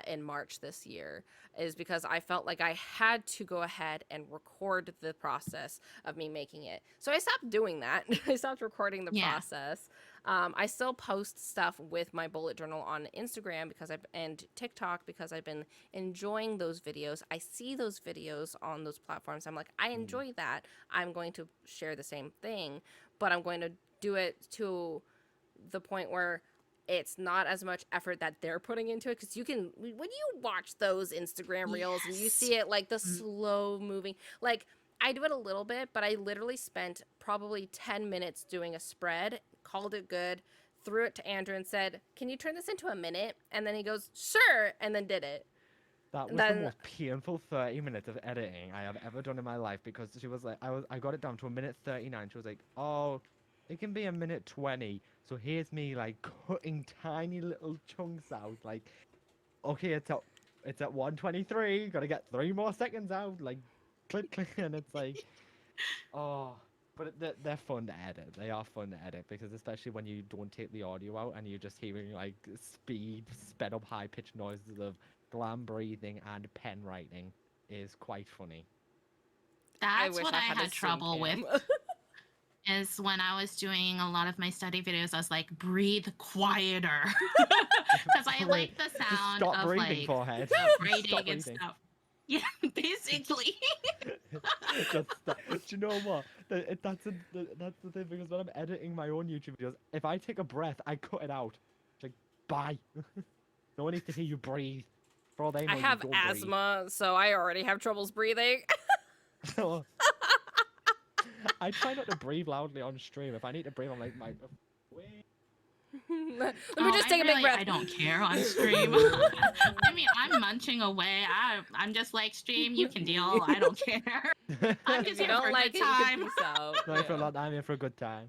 in March this year, is because I felt like I had to go ahead and record the process of me making it. So I stopped doing that. I stopped recording the process. I still post stuff with my bullet journal on Instagram and TikTok because I've been enjoying those videos. I see those videos on those platforms. I'm like, I enjoy that. I'm going to share the same thing, but I'm going to do it to the point where it's not as much effort that they're putting into it, because when you watch those Instagram reels and you see it like the slow moving, like I do it a little bit, but I literally spent probably 10 minutes doing a spread, called it good, threw it to Andrew and said, can you turn this into a minute? And then he goes, sure, and then did it. That was the most painful 30 minutes of editing I have ever done in my life, because she was like, I got it down to a minute 39. She was like, oh, it can be a minute 20. So here's me like cutting tiny little chunks out. Like, okay, it's at 1:23. Gotta get 3 more seconds out. Like, click, click, and it's like, oh. But they're fun to edit. They are fun to edit, because especially when you don't take the audio out and you're just hearing like sped up, high pitched noises of glam breathing and pen writing is quite funny. That's what I had trouble with. Is when I was doing a lot of my study videos, I was like, breathe quieter. Because I like the sound Stop of breathing, like forehead. writing and stuff. Yeah, basically. Do you know what? That's the thing, because when I'm editing my own YouTube videos, if I take a breath, I cut it out. It's like, bye. No one needs to hear you breathe. For all they know, I have asthma, so I already have troubles breathing. I try not to breathe loudly on stream. If I need to breathe, I'm like, Let me just take a big breath. I don't care on stream. I mean, I'm munching away. I'm just like, stream, you can deal. I don't care. I'm just here for a good time. I'm here for a good time.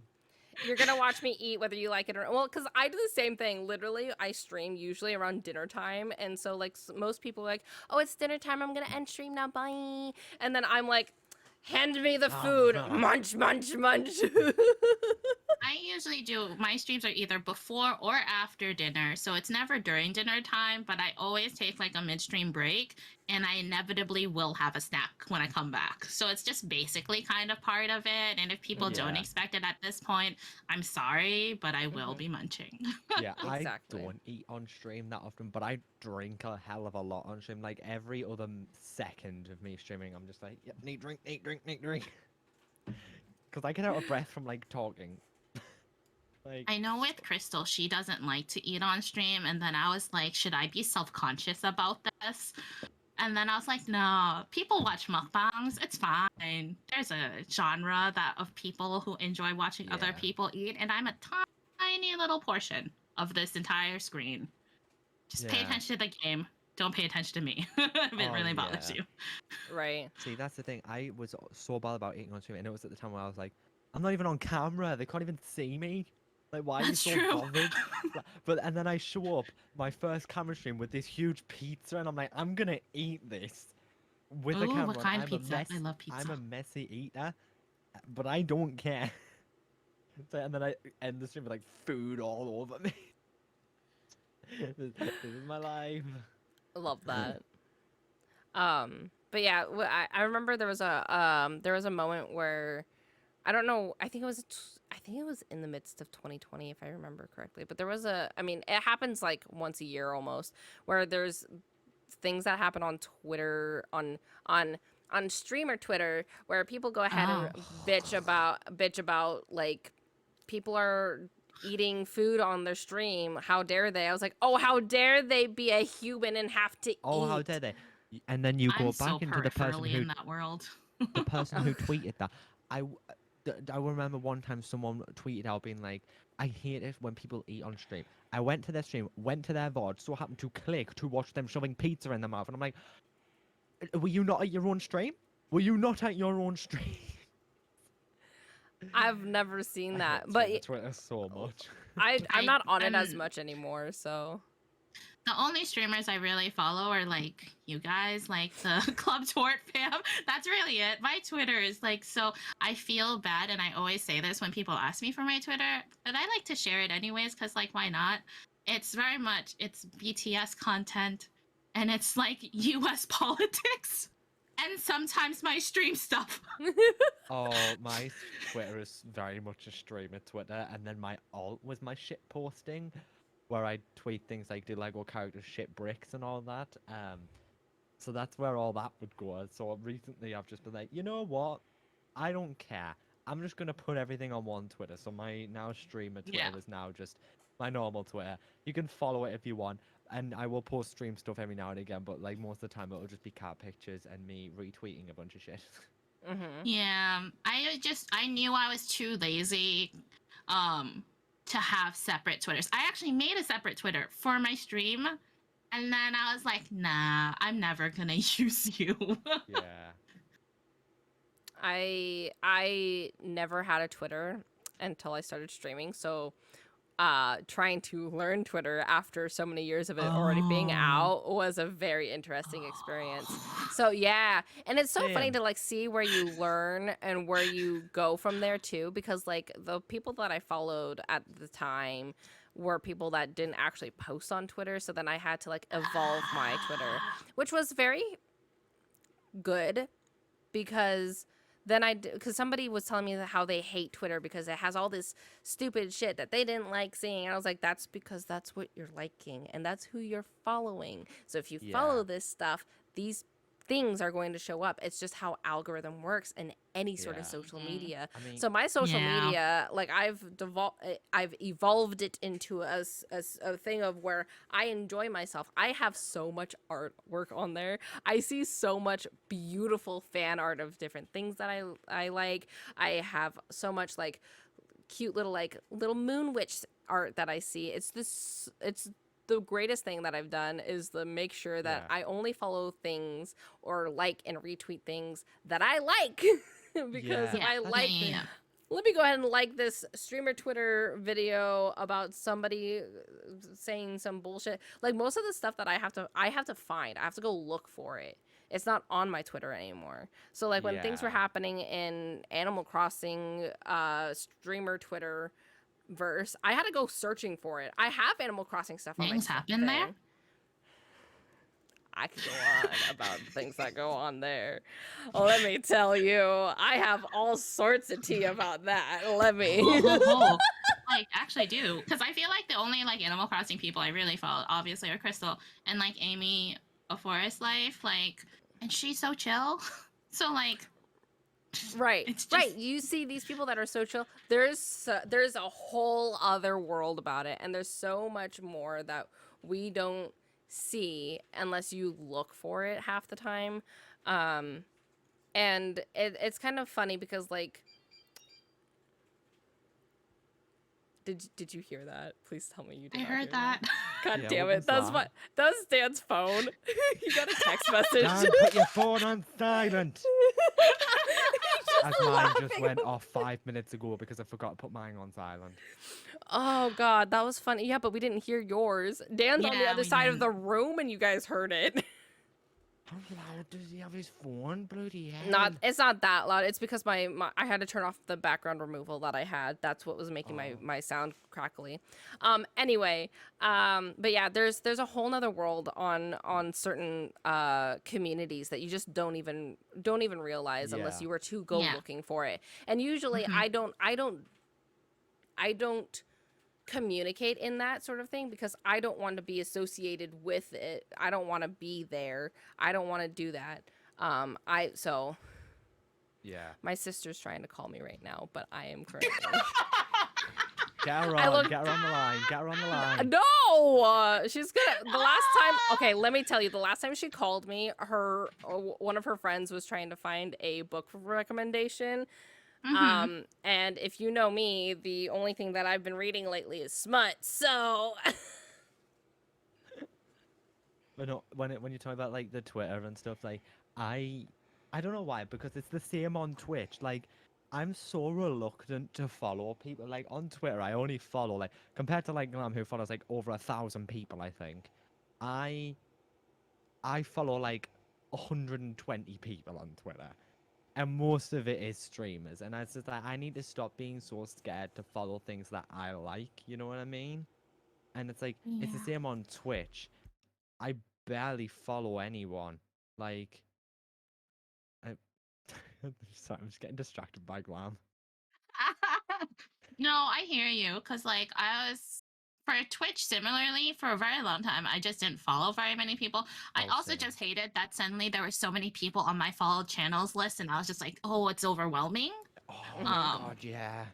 You're gonna watch me eat whether you like it or not. Well, because I do the same thing. Literally, I stream usually around dinner time, and so like most people are like, oh, it's dinner time, I'm gonna end stream now, bye. And then I'm like, hand me the food, munch, munch, munch. I usually do, my streams are either before or after dinner, so it's never during dinner time, but I always take like a midstream break, and I inevitably will have a snack when I come back. So it's just basically kind of part of it, and if people don't expect it at this point, I'm sorry, but I will be munching. Yeah, exactly. I don't eat on stream that often, but I drink a hell of a lot on stream. Like every other second of me streaming, I'm just like, yep, need drink. Because I get out of breath from like talking. I know with Crystal, she doesn't like to eat on stream, and then I was like, should I be self-conscious about this? And then I was like, no, people watch mukbangs, it's fine. There's a genre of people who enjoy watching other people eat, and I'm a tiny little portion of this entire screen. Just pay attention to the game. Don't pay attention to me if it really bothers you. Right. See, that's the thing. I was so bad about eating on stream, and it was at the time where I was like, I'm not even on camera. They can't even see me. Like, why are you so bothered? And then I show up my first camera stream with this huge pizza, and I'm like, I'm gonna eat this with a camera. What kind of pizza? I love pizza. I'm a messy eater, but I don't care. And then I end the stream with like food all over me. This is my life. I love that. But yeah, I remember there was a moment where, I don't know, I think it was in the midst of 2020, if I remember correctly. But there was I mean, it happens like once a year almost, where there's things that happen on Twitter, on streamer Twitter, where people go ahead and bitch about like people are eating food on their stream. How dare they? I was like, oh, how dare they be a human and have to eat? Oh, how dare they? And then you go back into the person who in that world. the person who tweeted that. I remember one time someone tweeted out being like, I hate it when people eat on stream. I went to their stream, went to their VOD, so happened to click to watch them shoving pizza in their mouth. And I'm like, were you not at your own stream? Were you not at your own stream? I've never seen I that, hate but Twitter so much. I'm not on it as I'm much anymore. So the only streamers I really follow are like you guys, like the Club Tort fam. That's really it. My Twitter is like so. I feel bad, and I always say this when people ask me for my Twitter, but I like to share it anyways because like why not? It's very much it's BTS content, and it's like U.S. politics, and sometimes my stream stuff. Oh, my Twitter is very much a streamer Twitter, and then my alt was my shit posting, where I tweet things like, "Do Lego characters shit bricks?" and all that. So that's where all that would go. So recently, I've just been like, you know what? I don't care. I'm just gonna put everything on one Twitter. So my now streamer Twitter Yeah. is now just my normal Twitter. You can follow it if you want, and I will post stream stuff every now and again. But like most of the time, it'll just be cat pictures and me retweeting a bunch of shit. Yeah, I knew I was too lazy to have separate Twitters. I actually made a separate Twitter for my stream, and then I was like, nah, I'm never gonna use you. Yeah. I never had a Twitter until I started streaming. So trying to learn Twitter after so many years of it already being out was a very interesting experience. So yeah, and it's so funny Same. to like see where you learn and where you go from there too, because like the people that I followed at the time were people that didn't actually post on Twitter, so then I had to like evolve my Twitter, which was very good because then because somebody was telling me how they hate Twitter because it has all this stupid shit that they didn't like seeing. And I was like, that's because that's what you're liking and that's who you're following. So if you follow Yeah. this stuff, these things are going to show up. It's just how algorithm works in any sort of Yeah. social Mhm. media. I mean, So my social Yeah. media, like I've evolved it into a thing of where I enjoy myself. I have so much artwork on there. I see so much beautiful fan art of different things that I like. I have so much like cute little moon witch art that I see. It's the greatest thing that I've done is to make sure that Yeah. I only follow things or like and retweet things that I like. Because if Yeah. Yeah. I That's like, the thing. Yeah. let me go ahead and like this streamer Twitter video about somebody saying some bullshit. Like most of the stuff that I have to find. I have to go look for it. It's not on my Twitter anymore. So like when things were Yeah. happening in Animal Crossing streamer Twitter verse, I had to go searching for it. I have Animal Crossing stuff on my Things happen there. thing. I could go on about the things that go on there. Let me tell you, I have all sorts of tea about that. Let me. Oh, like actually do because I feel like the only like Animal Crossing people I really follow obviously are Crystal and like Amy a Forest Life like and she's so chill. So like Right, it's just right. You see these people that are so chill. There's a whole other world about it, and there's so much more that we don't see unless you look for it half the time. Um, and it's kind of funny because like, did you hear that? Please tell me you did I not hear heard that. God Yeah, damn what it! was That's that? that was Dan's phone. He got a text message. Dan, put your phone on silent. He's As just mine just laughing. went off 5 minutes ago because I forgot to put mine on silent. Oh god, that was funny. Yeah, but we didn't hear yours. Dan's on the Yeah, other we side of didn't. the room and you guys heard it. How loud does he have his phone? Bloody hell. It's not that loud. It's because my I had to turn off the background removal that I had. That's what was making Oh. my sound crackly. Anyway, but yeah, there's a whole nother world on certain communities that you just don't even realize unless Yeah. you were to go Yeah. looking for it. And usually Mhm. I don't communicate in that sort of thing because I don't want to be associated with it. I don't want to be there. I don't want to do that. So Yeah. my sister's trying to call me right now, but I am currently Get her I on. looked- Get her on the line. Get her on the line. no. She's gonna. The last time, okay, let me tell you. The last time she called me, one of her friends was trying to find a book recommendation. Mhm. And if you know me, the only thing that I've been reading lately is smut. So But no, when you talk about like the Twitter and stuff, like I don't know why because it's the same on Twitch. Like I'm so reluctant to follow people. Like on Twitter, I only follow like compared to like Glam, who follows like over 1,000 people. I think I I follow like 120 people on Twitter, and most of it is streamers. And I just like I need to stop being so scared to follow things that I like. You know what I mean? And it's like it's the Yeah. same on Twitch. I barely follow anyone. Like I, sorry, I'm just getting distracted by Glam. No, I hear you. Because, like, I was for Twitch similarly for a very long time. I just didn't follow very many people. I Oh, also same. just hated that suddenly there were so many people on my followed channels list, and I was just like, oh, it's overwhelming. Oh my Mhm. god, yeah.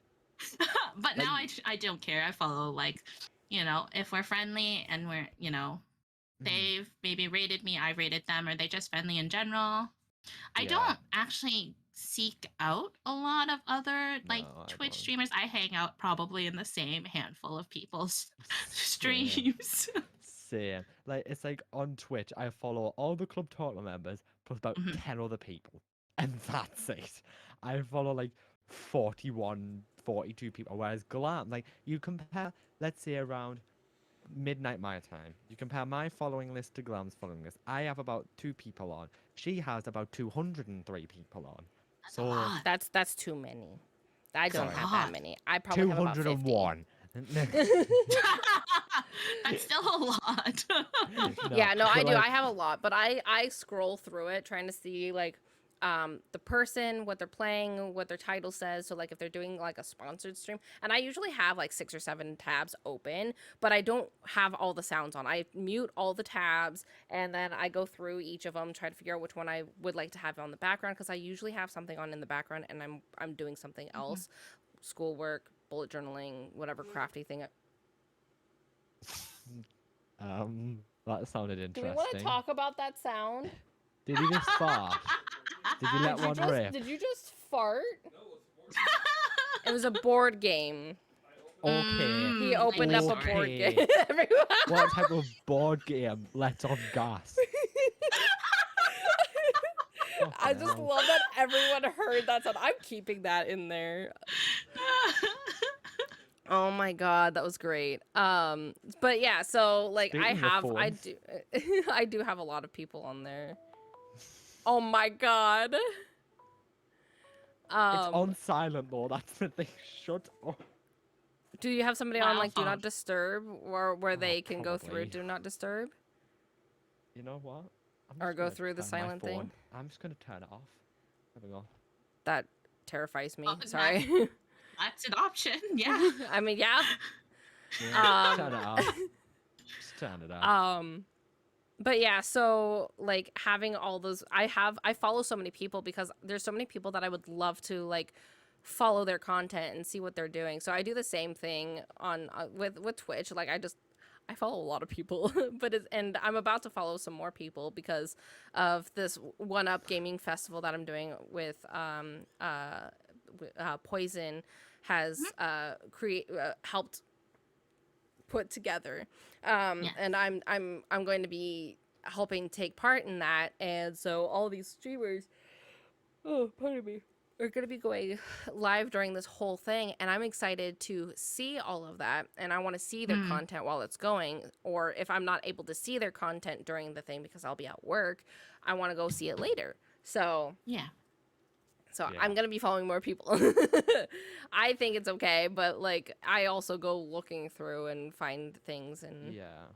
But Like, now I don't care. I follow, like, if we're friendly and we're mhm, they've maybe rated me, I rated them, or they just friendly in general. I yeah. don't actually seek out a lot of other like No, I Twitch don't. streamers. I hang out probably in the same handful of people's Same. streams. Same. Like, it's like on Twitch, I follow all the Club Total members plus about Mhm. 10 other people. And that's it. I follow like 41, 42 people. Whereas Glam, like, you compare, let's say around midnight my time, you compare my following list to Glam's following list. I have about 2 people on. She has about 203 people on. That's a So, lot. That's too many. I That's a don't sorry, have that lot. many. I probably have about 50. 201. That's still a lot. No, Yeah, no, I but do. like, I have a lot, but I scroll through it trying to see like the person, what they're playing, what their title says. So like if they're doing like a sponsored stream, and I usually have like 6 or 7 tabs open, but I don't have all the sounds on. I mute all the tabs and then I go through each of them, try to figure out which one I would like to have on the background because I usually have something on in the background and I'm doing something Mhm. else, schoolwork, bullet journaling, whatever crafty thing. that sounded Do we want to interesting. talk about that sound? Did he just fart? Did you let one rip? Did you just fart? It was a board game. Okay. He Like opened the up a sword. board Okay. game. Everyone. What type of board game lets off gas? I Fucking just hell. love that everyone heard that sound. I'm keeping that in there. Oh my god, that was great. But yeah, so like Speaking of I phones, do I do have a lot of people on there. Oh my god. it's Um, on silent though. That's the thing. Shut up. do you have somebody on Well, like do phone. not disturb or where Oh, they can go through probably. do not disturb You know what? I'm or just go gonna through the turn my silent phone. thing? I'm just gonna turn it off. There we go. That terrifies me. Oh, Sorry. that's an option. Yeah. I mean, yeah. Yeah, turn Um, it off. Just turn it off. but yeah, so like having all those, I follow so many people because there's so many people that I would love to like follow their content and see what they're doing. So I do the same thing on with Twitch. Like I follow a lot of people, and I'm about to follow some more people because of this One Up Gaming Festival that I'm doing with Poison has helped put together, Yes. and I'm going to be helping take part in that, and so all these streamers, oh pardon me, are going to be going live during this whole thing, and I'm excited to see all of that, and I want to see their Mm, content while it's going, or if I'm not able to see their content during the thing because I'll be at work, I want to go see it later. So yeah. Yeah. I'm gonna be following more people. I think it's okay, but like I also go looking through and find things and Yeah.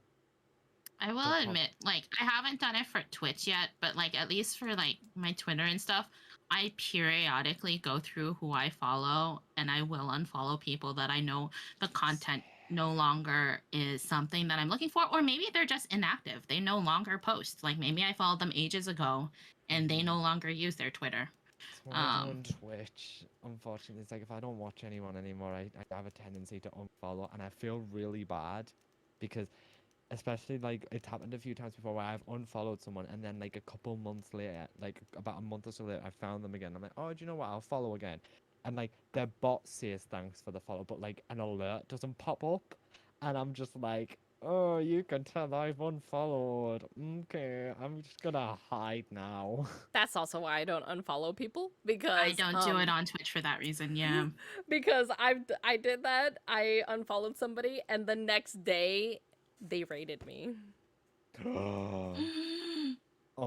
I will The admit, like, I haven't done it for Twitch yet, but like at least for like my Twitter and stuff, I periodically go through who I follow and I will unfollow people that I know the content no longer is something that I'm looking for, or maybe they're just inactive. They no longer post. Like maybe I followed them ages ago and they no longer use their Twitter. That's what I do Um, on Twitch. Unfortunately, it's like if I don't watch anyone anymore, I have a tendency to unfollow, and I feel really bad because, especially like it's happened a few times before where I've unfollowed someone, and then like a couple months later, like about a month or so later, I found them again. I'm like, oh, do you know what? I'll follow again, and like their bot says thanks for the follow, but like an alert doesn't pop up, and I'm just like, Oh, you can tell I've unfollowed. Okay, I'm just gonna hide now. That's also why I don't unfollow people I because don't do it on Twitch for that reason. Yeah. because I did that. I unfollowed somebody and the next day they raided me. Oh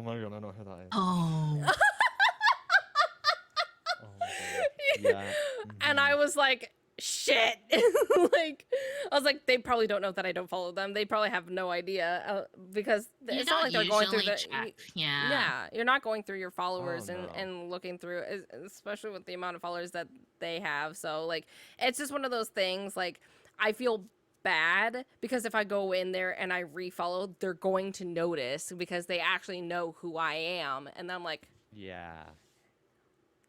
my god, I know who that is. Oh. Oh my gosh. Yeah. And I was like, shit. Like, I was like, they probably don't know that I don't follow them. They probably have no idea because You it's not like don't they're going through usually the. check. Yeah. Yeah, you're not going through your followers Oh, no. and looking through, especially with the amount of followers that they have. So, like, it's just one of those things. Like, I feel bad because if I go in there and I refollow, they're going to notice because they actually know who I am. And then I'm like, Yeah.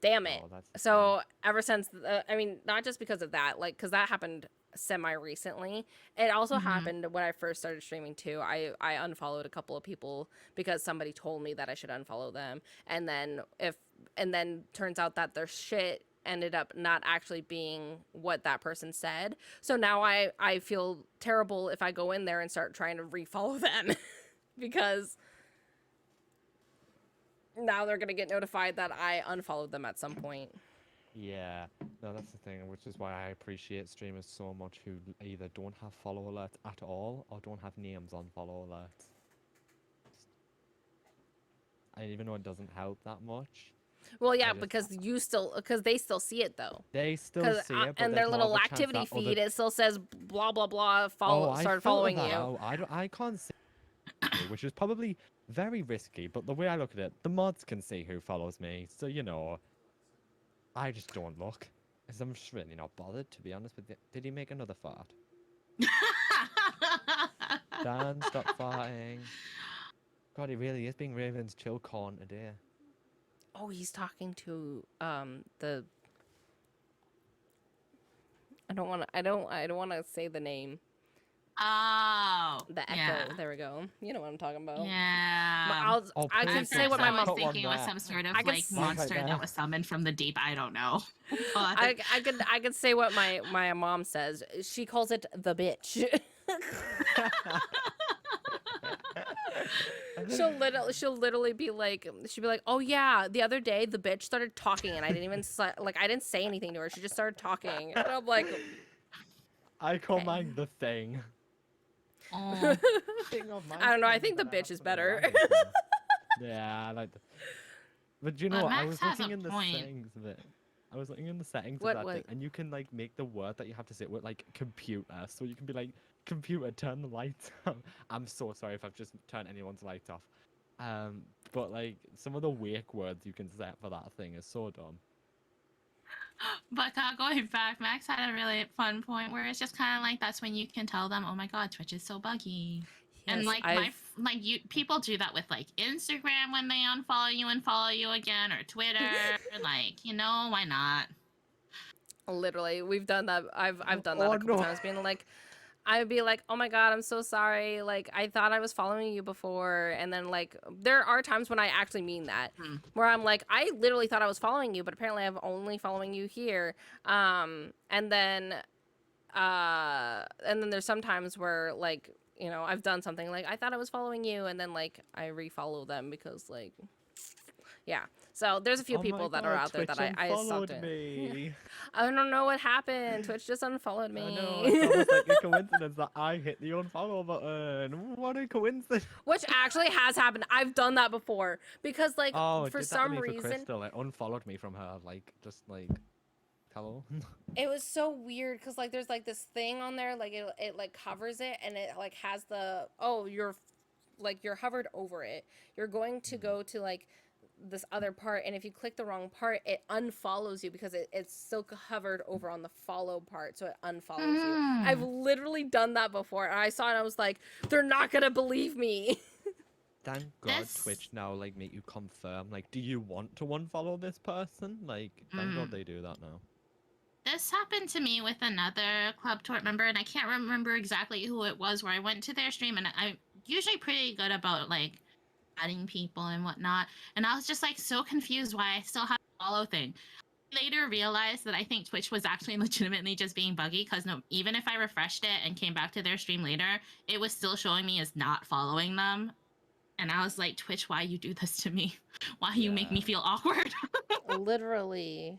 damn it. Oh, that's the thing. So ever since, I mean, not just because of that, like, because that happened semi recently. It also Mhm. happened when I first started streaming too. I unfollowed a couple of people because somebody told me that I should unfollow them, and then turns out that their shit ended up not actually being what that person said. So now I feel terrible if I go in there and start trying to refollow them because now they're gonna get notified that I unfollowed them at some point. Yeah, no, that's the thing, which is why I appreciate streamers so much who either don't have follow alerts at all or don't have names on follow alerts. And even though it doesn't help that much, Well, yeah, just- because they still see it though. they still Because see it, but and their there's more little of a chance activity that other... feed, it still says blah blah blah. Oh, I Started filter following that you. out. I can't see, which is probably very risky. But the way I look at it, the mods can see who follows me, so you know, I just don't look. Because I'm just really not bothered, to be honest with you. Did he make another fart? Dan, stop farting. God, he really is being Raven's chill corn today. Oh, he's talking to the. I don't want to say the name. Oh. The Echo. Yeah. There we go. You know what I'm talking about. Yeah. I please can say don't what my I mom. was thinking it was some sort of I can like s- monster Right that there. was summoned from the deep. I don't know. But I could say what my mom says. She calls it the bitch. she'll literally be like, oh yeah, the other day the bitch started talking and I didn't even I didn't say anything to her. She just started talking and I'm like, I call Okay. mine the thing. oh. I don't know. I think the bitch is better. Yeah, I like the... But do you But know what? I Max was has looking a in the point. settings of it. I was looking in the settings What- of that what? thing, and you can like make the word that you have to say with like computer. So you can be like, computer, turn the lights on. I'm so sorry if I've just turned anyone's lights off. But like some of the wake words you can set for that thing is so dumb. But going back, Max had a really fun point where it's just kind of like that's when you can tell them, oh my god, Twitch is so buggy. And Yes, like people do that with like Instagram when they unfollow you and follow you again, or Twitter. Like, you know, why not? literally, we've done that. I've done that Oh, a couple no. times, being like, I'd be like, oh my god, I'm so sorry. Like, I thought I was following you before, and then like, there are times when I actually mean that, where I'm like, I literally thought I was following you, but apparently I'm only following you here. And then there's sometimes where like, you know, I've done something like I thought I was following you, and then like I refollow them because like, yeah. So there's a few Oh my people that are God, out there Twitch that I unfollowed stopped it. me. I don't know what happened. Twitch just unfollowed me. I know, it's almost like a coincidence that I hit the unfollow button. What a coincidence. Which actually has happened. I've done that before because like Oh, it for did that to some me for reason Crystal. It unfollowed me from her, like, just like, hello? it was so weird because like there's like this thing on there, like it like covers it and it like has the you're hovered over it. You're going to go to like this other part, and if you click the wrong part, it unfollows you because it's still hovered over on the follow part, so it unfollows you. I've literally done that before, and I saw it and I was like, they're not gonna believe me. Thank God This- Twitch now, like, make you confirm, like, do you want to unfollow this person? Like, thank God they do that now. This happened to me with another Club Tort member, and I can't remember exactly who it was, where I went to their stream, and I'm usually pretty good about, like, adding people and whatnot, and I was just, like, so confused why I still have the follow thing. later realized that I think Twitch was actually legitimately just being buggy because no, even if I refreshed it and came back to their stream later, it was still showing me as not following them. And I was like, Twitch, why you do this to me? Why you make me Yeah. feel awkward? Literally.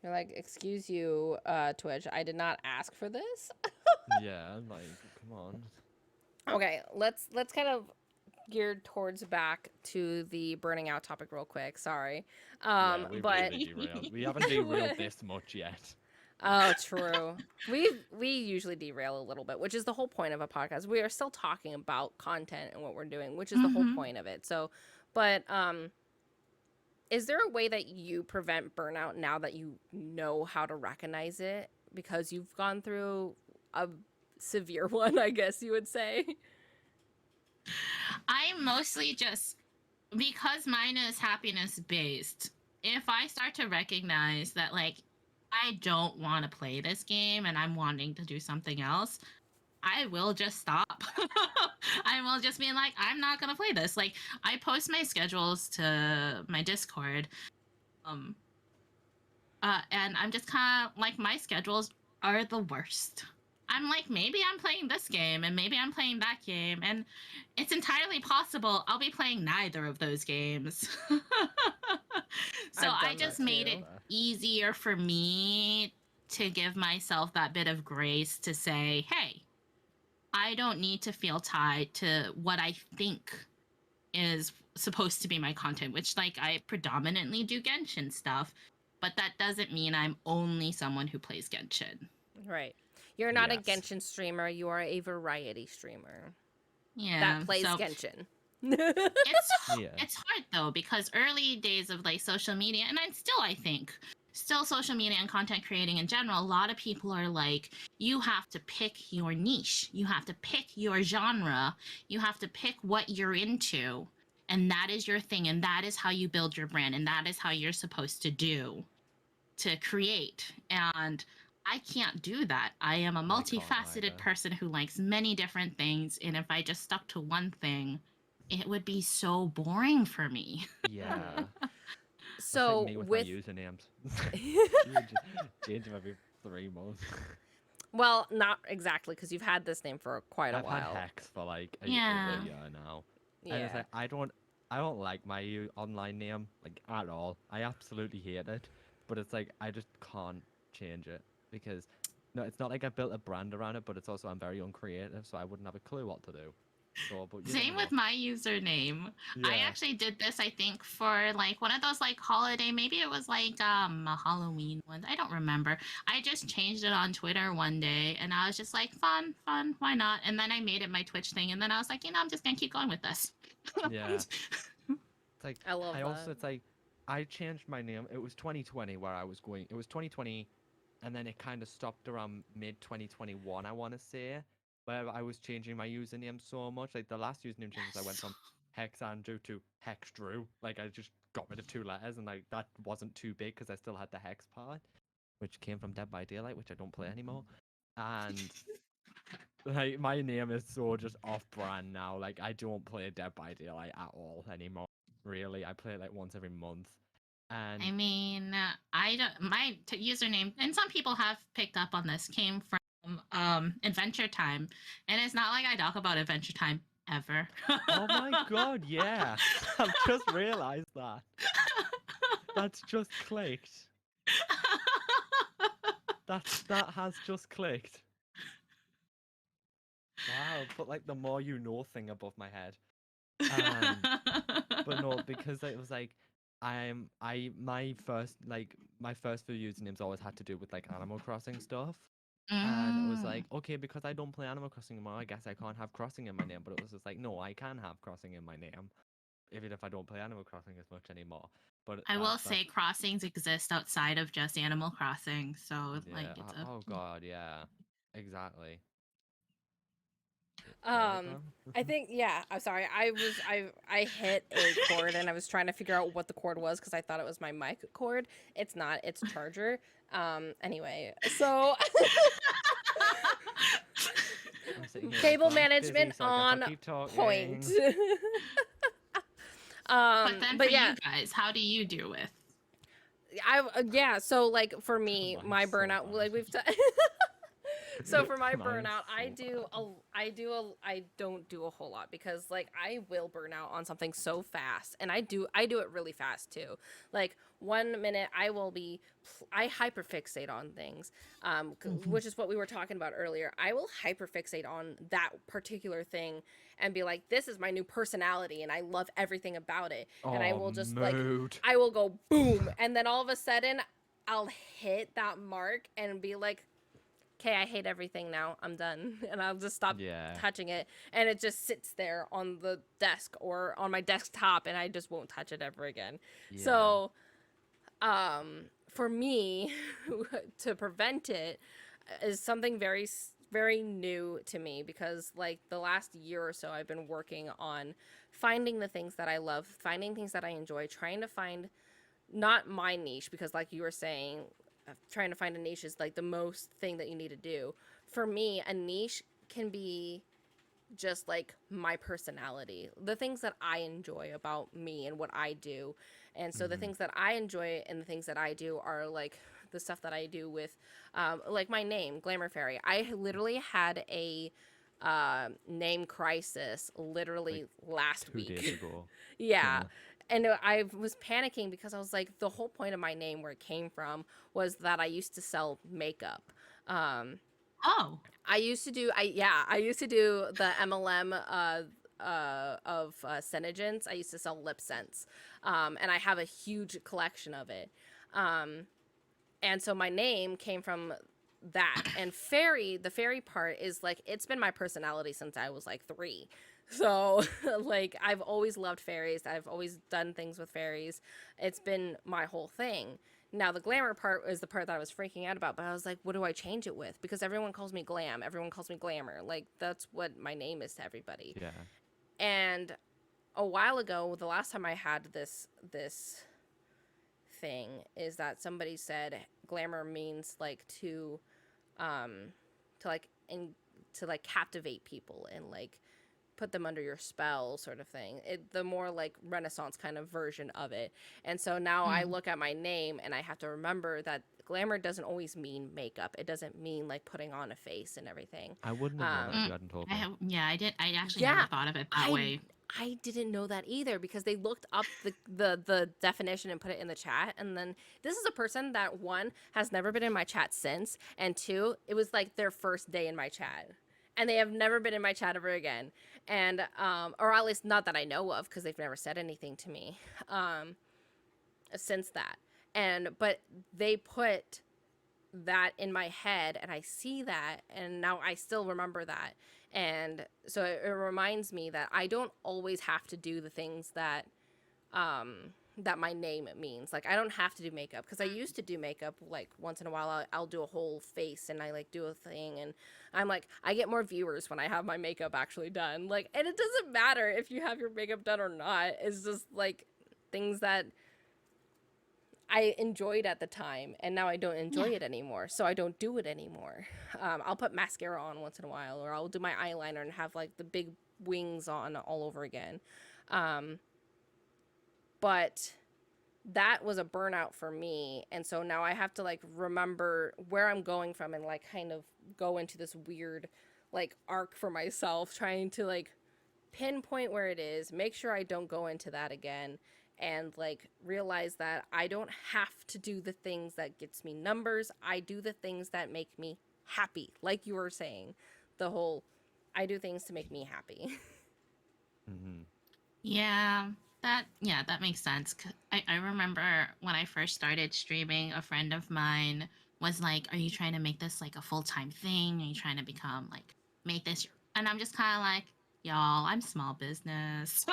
You're like, excuse you, Twitch. I did not ask for this. Yeah, like, come on. Okay, let's kind of geared towards back to the burning out topic real quick. Sorry. Yeah, we But really derailed. We haven't derailed this much yet. oh, true. We usually derail a little bit, which is the whole point of a podcast. We are still talking about content and what we're doing, which is the whole point of it. So, but is there a way that you prevent burnout now that you know how to recognize it because you've gone through a severe one, I guess you would say? I mostly just, because mine is happiness based, if I start to recognize that, like, I don't want to play this game and I'm wanting to do something else, I will just stop. I will just be like, I'm not gonna play this. Like, I post my schedules to my Discord, and I'm just kind of like, my schedules are the worst. I'm like, maybe I'm playing this game and maybe I'm playing that game, and it's entirely possible I'll be playing neither of those games. So I've I done just that made too. it easier for me to give myself that bit of grace to say, hey, I don't need to feel tied to what I think is supposed to be my content, which, like, I predominantly do Genshin stuff, but that doesn't mean I'm only someone who plays Genshin. Right. You're not a Yes. Genshin streamer, you are a variety streamer Yeah. that plays so Genshin. Yeah. it's hard though, because early days of like social media, and I think still social media and content creating in general, a lot of people are like, you have to pick your niche, you have to pick your genre, you have to pick what you're into, and that is your thing, and that is how you build your brand, and that is how you're supposed to create. And I can't do that. I am a I can't multifaceted either. person who likes many different things, and if I just stuck to one thing, it would be so boring for me. Yeah. That's So like me with my usernames. You would just change them every 3 months. well, not exactly because you've had this name for quite a I've had while. Hex for like over Yeah. a year now. And it's Yeah. like, I don't like my online name like at all. I absolutely hate it. But it's like I just can't change it because no, it's not like I built a brand around it, but it's also I'm very uncreative, so I wouldn't have a clue what to do. So, but you Same never with know. my username. I Yeah. actually did this, I think, for like one of those like holiday, maybe it was like a Halloween one. I don't remember. I just changed it on Twitter one day and I was just like, fun, why not? And then I made it my Twitch thing, and then I was like, I'm just gonna keep going with this. Yeah. It's like I love also that. it's like I changed my name. It was 2020 where I was going. It was 2020 and then it kind of stopped around mid 2021, I want to say, where I was changing my username so much. Like the last username changes, I went from Hex Andrew to Hex Drew. Like I just got rid of 2 letters, and like that wasn't too big because I still had the Hex part, which came from Dead by Daylight, which I don't play anymore. And like my name is so just off-brand now. Like I don't play Dead by Daylight at all anymore. Really, I play it like once every month. And I mean, I don't, my username, and some people have picked up on this, came from Adventure Time, and it's not like I talk about Adventure Time ever. oh my god, yeah. I've just realized that. That's just clicked. That has just clicked. Wow, put like the more you know thing above my head. But no, because it was like my first few usernames always had to do with like Animal Crossing stuff. And it was like, okay, because I don't play Animal Crossing anymore, I guess I can't have Crossing in my name. But it was just like, no, I can have Crossing in my name, even if I don't play Animal Crossing as much anymore. But I will that's say crossings exist outside of just Animal Crossing, so like yeah. it's a Oh god, yeah, exactly. Go ahead, Graham. I think yeah. I'm sorry. I hit a cord and I was trying to figure out what the cord was because I thought it was my mic cord. It's not. It's charger. Anyway, so I'm sitting here like, cable "Well, I'm busy, management so I guess I'll on keep talking." point. But then but for yeah, you guys, how do you deal with yeah. So like for me, Mine's my so burnout, bad. like so for my Mine is burnout, so I don't do a whole lot because like I will burn out on something so fast, and I do it really fast too. Like 1 minute I hyperfixate on things, Mhm. which is what we were talking about earlier. I will hyperfixate on that particular thing and be like, this is my new personality, and I love everything about it, and I Oh, will just like mood. I will go boom, and then all of a sudden I'll hit that mark and be like, okay, I hate everything now. I'm done. And I'll just stop Yeah. touching it. And it just sits there on the desk or on my desktop, and I just won't touch it ever again. Yeah. So, for me, to prevent it is something very new to me because, like, the last year or so, I've been working on finding the things that I love, finding things that I enjoy, trying to find not my niche because like you were saying, trying to find a niche is like the most thing that you need to do. For me, a niche can be just like my personality, the things that I enjoy about me and what I do. And so the Mhm. things that I enjoy and the things that I do are like the stuff that I do with like my name, Glamour Fairy. I literally had a name crisis Like literally last 2 days week. ago. Yeah. Yeah. And I was panicking because I was like, the whole point of my name, where it came from, was that I used to sell makeup. Um, Oh. I used to do the MLM of Senegence. I used to sell lip scents, and I have a huge collection of it. Um, and so my name came from that. And fairy, the fairy part is like it's been my personality since I was like 3. So like I've always loved fairies. I've always done things with fairies. It's been my whole thing. Now the glamour part is the part that I was freaking out about, but I was like, what do I change it with? Because everyone calls me glam, everyone calls me glamour. Like that's what my name is to everybody. Yeah. And a while ago, the last time I had this thing is that somebody said glamour means like um to like in to like captivate people and like put them under your spell sort of thing. The more like renaissance kind of version of it. And so now I Mm. look at my name and I have to remember that glamour doesn't always mean makeup. It doesn't mean like putting on a face and everything. I wouldn't have known that if um you hadn't told I me. have, yeah, I did. I actually never yeah, thought of it that I way. I didn't know that either because they looked up the definition and put it in the chat. And then this is a person that, one, has never been in my chat since, and two, it was like their first day in my chat, and they have never been in my chat ever again. And or at least not that I know of, because they've never said anything to me since that. And but they put that in my head, and I see that, and now I still remember that. And so it reminds me that I don't always have to do the things that my name means. Like I don't have to do makeup, because I used to do makeup like once in a while. I'll do a whole face and I like do a thing, and I'm like, I get more viewers when I have my makeup actually done. Like, and it doesn't matter if you have your makeup done or not. It's just like things that I enjoyed at the time, and now I don't enjoy Yeah. it anymore, so I don't do it anymore. I'll put mascara on once in a while, or I'll do my eyeliner and have like the big wings on all over again. Um, but that was a burnout for me, and so now I have to like remember where I'm going from and like kind of go into this weird like arc for myself, trying to like pinpoint where it is, make sure I don't go into that again, and like realize that I don't have to do the things that gets me numbers. I do the things that make me happy. Like you were saying, the whole I do things to make me happy. Mhm. Yeah, that makes sense. I remember when I first started streaming, a friend of mine was like, "Are you trying to make this like a full-time thing? Are you trying to become like make this?" And I'm just kind of like, "Y'all, I'm small business."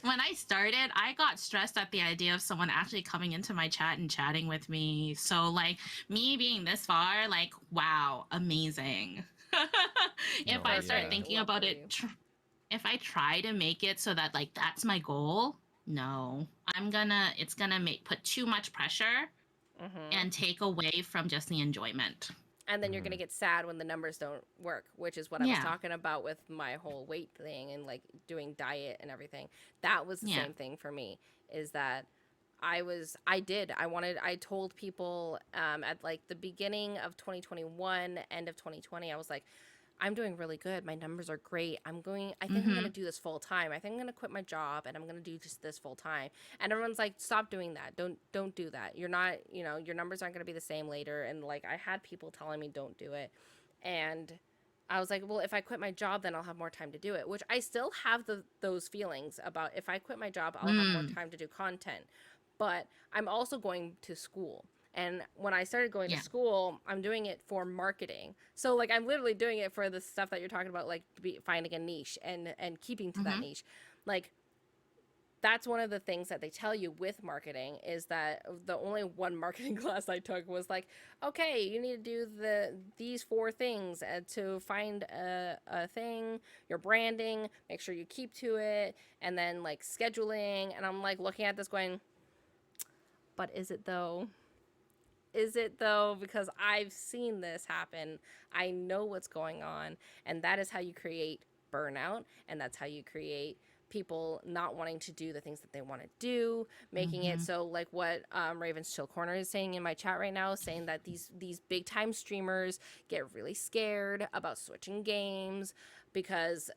When I started, I got stressed at the idea of someone actually coming into my chat and chatting with me. So like me being this far, like wow, amazing. If No, I start yeah. Perfect. thinking Love about for it you. if I try to make it so that like that's my goal, no. It's gonna make put too much pressure Hmm. and take away from just the enjoyment. And then you're gonna Mhm. get sad when the numbers don't work, which is what I was Yeah. talking about with my whole weight thing and like doing diet and everything. That was the Yeah. same thing for me. Is that I told people at like the beginning of 2021, end of 2020, I was like, I'm doing really good. My numbers are great. I think I'm going to Mhm. do this full time. I think I'm going to quit my job and I'm going to do just this full time. And everyone's like, stop doing that. Don't do that. You're not, your numbers aren't going to be the same later. And like, I had people telling me don't do it. And I was like, well, if I quit my job, then I'll have more time to do it, which I still have those feelings about. If I quit my job, I'll have more Mm. time to do content. But I'm also going to school. And when I started going to Yeah. school, I'm doing it for marketing. So like I'm literally doing it for the stuff that you're talking about, like finding a niche and keeping to that Mhm. niche. Like that's one of the things that they tell you with marketing is that the only one marketing class I took was like, okay, you need to do these four things to find a thing, your branding, make sure you keep to it, and then like scheduling. And I'm like looking at this going, but is it though? Is it though? Because I've seen this happen. I know what's going on. And that is how you create burnout. And that's how you create people not wanting to do the things that they want to do, making it Mhm. so like what Raven's Chill Corner is saying in my chat right now, saying that these big time streamers get really scared about switching games because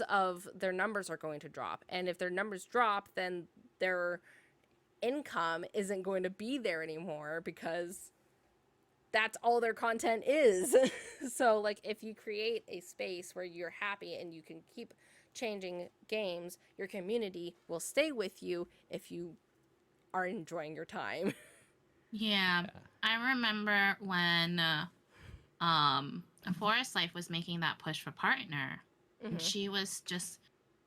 of their numbers are going to drop. And if their numbers drop, then their income isn't going to be there anymore because that's all their content is. So like if you create a space where you're happy and you can keep changing games, your community will stay with you if you are enjoying your time. Yeah. Yeah. I remember when Forest Life was making that push for partner, and Hmm. she was just,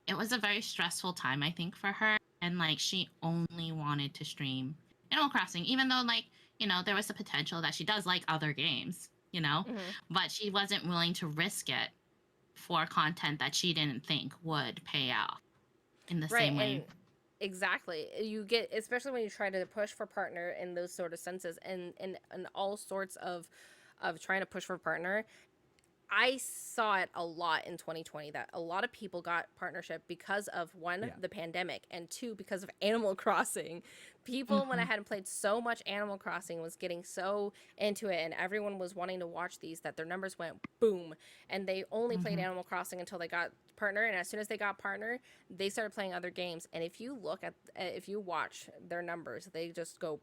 it was a very stressful time, I think, for her. And like, she only wanted to stream Animal Crossing, even though, like, there was the potential that she does like other games, Hmm. but she wasn't willing to risk it for content that she didn't think would pay off in the Right, same and way. exactly. You get, especially when you try to push for partner in those sort of senses and all sorts of trying to push for partner. I saw it a lot in 2020 that a lot of people got partnership because of one, Yeah. the pandemic, and two, because of Animal Crossing. People went Hmm. ahead and played so much Animal Crossing, was getting so into it, and everyone was wanting to watch these that their numbers went boom. And they only played Hmm. Animal Crossing until they got partner, and as soon as they got partner, they started playing other games. And if you watch their numbers, they just go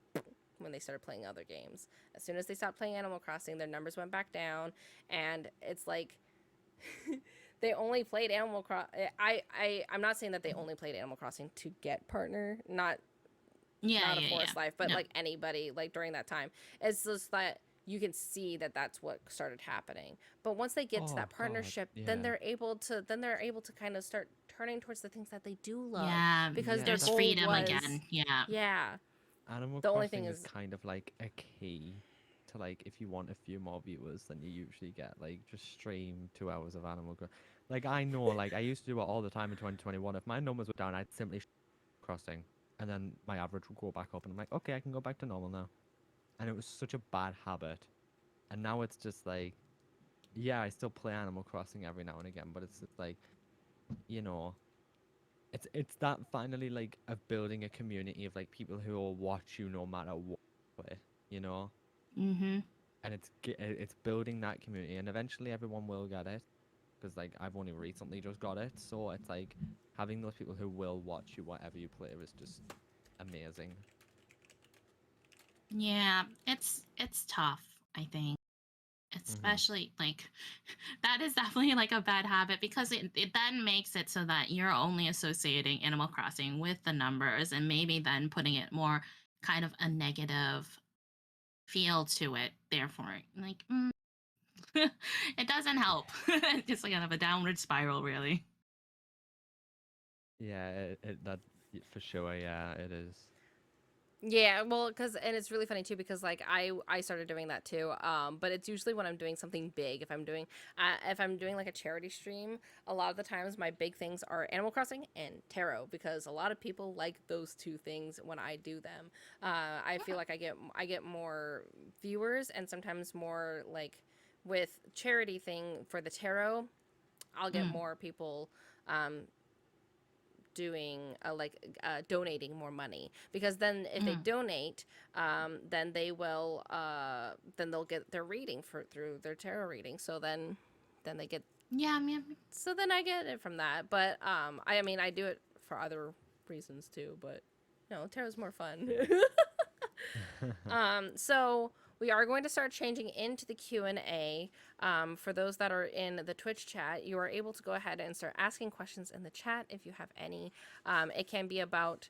when they started playing other games. As soon as they stopped playing Animal Crossing, their numbers went back down, and it's like they only played Animal Crossing. I'm not saying that they only played Animal Crossing to get partner, Yeah, not a yeah, yeah. Forest Life, but No. like anybody like during that time. It's just that you can see that that's what started happening. But once they get to Oh that God. partnership, then Yeah. they're able to kind of start turning towards the things that they do love Yeah, because Yeah. their there's That's goal freedom was, again. Yeah. yeah. Animal The only thing Crossing is is, kind of like a key to like if you want a few more viewers than you usually get. Like just stream 2 hours of Animal Crossing. Like I know, like I used to do it all the time in 2021. If my numbers were down, I'd simply Crossing, and then my average would go back up, and I'm like, okay, I can go back to normal now. And it was such a bad habit. And now it's just like, yeah, I still play Animal Crossing every now and again, but it's just like, you know, it's that finally like of building a community of like people who will watch you no matter what you play, you know, Mhm. and it's building that community, and eventually everyone will get it, because like I've only recently just got it, so it's like having those people who will watch you whatever you play is just amazing. Yeah, it's tough, I think. Hmm. Especially like that is definitely like a bad habit because it then makes it so that you're only associating Animal Crossing with the numbers and maybe then putting it more kind of a negative feel to it. Therefore, like it doesn't help. It's just like kind of a downward spiral, really. Yeah, that for sure. Yeah, it is. yeah, well, and it's really funny too because like I started doing that too. But it's usually when I'm doing something big. If I'm doing like a charity stream, a lot of the times my big things are Animal Crossing and tarot because a lot of people like those two things when I do them. I feel Yeah. like I get more viewers and sometimes more like with charity thing for the tarot, I'll get Mm. more people um doing donating more money, because then if they donate, then they will then they'll get their reading through their tarot reading. So then they get Yeah, so then I get it from that. But I mean I do it for other reasons too. But tarot's more fun. So we are going to start changing into the Q&A. For those that are in the Twitch chat, you are able to go ahead and start asking questions in the chat if you have any. It can be about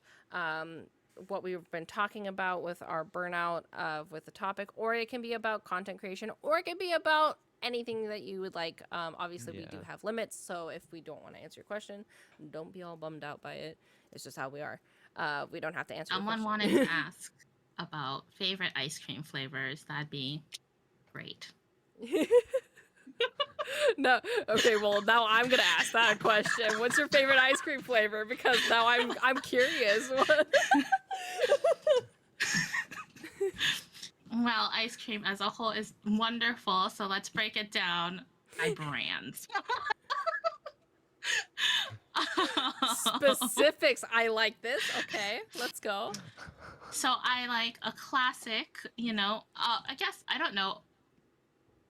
what we've been talking about with our burnout with the topic, or it can be about content creation, or it can be about anything that you would like. Obviously, we do have limits, so if we don't want to answer your question, don't be all bummed out by it. It's just how we are. We don't have to answer your someone question. wanted to ask about favorite ice cream flavors. That'd be great. No. Okay, well, now I'm going to ask that question. What's your favorite ice cream flavor? Because now I'm curious. Well, ice cream as a whole is wonderful, so let's break it down by brands. Specifics. I like this. Okay, let's go. So I like a classic, I guess, I don't know.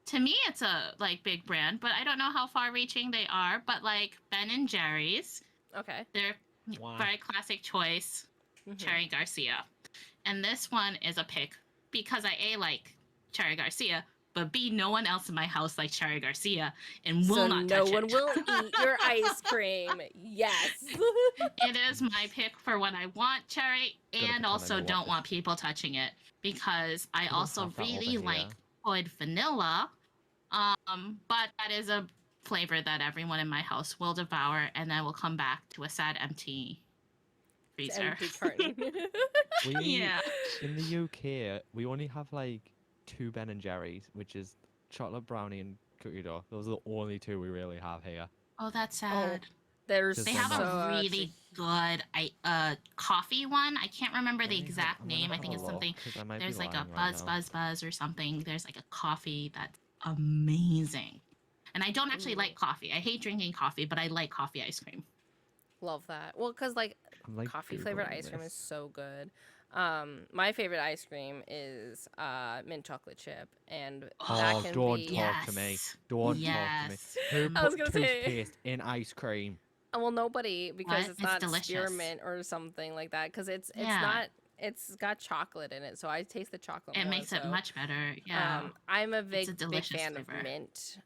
To me, it's a big brand, but I don't know how far reaching they are. But like Ben and Jerry's, Okay. they're very classic choice, Cherry Garcia. And this one is a pick because I like Cherry Garcia, but B, no one else in my house likes Cherry Garcia and will not touch it. No one will eat your ice cream. Yes. It is my pick for when I want cherry and also don't want people touching it, because I also really like Hood vanilla. But that is a flavor that everyone in my house will devour, and then will come back to a sad empty freezer. Empty carton. Yeah. In the UK, we only have like 2 Ben and Jerry's, which is chocolate brownie and cookie dough. Those are the only 2 we really have here. Oh, that's sad. There's They have a really good coffee one. I can't remember the exact name. I think it's something. There's like a buzz or something. There's like a coffee that's amazing. And I don't actually like coffee. I hate drinking coffee, but I like coffee ice cream. Love that. Well, because coffee flavored ice cream is so good. My favorite ice cream is mint chocolate chip, and that can don't be... talk to me. Don't talk to me. Who I was put gonna say- toothpaste in ice cream? Well, nobody, because it's not delicious. spearmint or something like that. Because it's Yeah. not. It's got chocolate in it, so I taste the chocolate. It more, makes it so, much better. Yeah. I'm a big delicious fan flavor. of mint.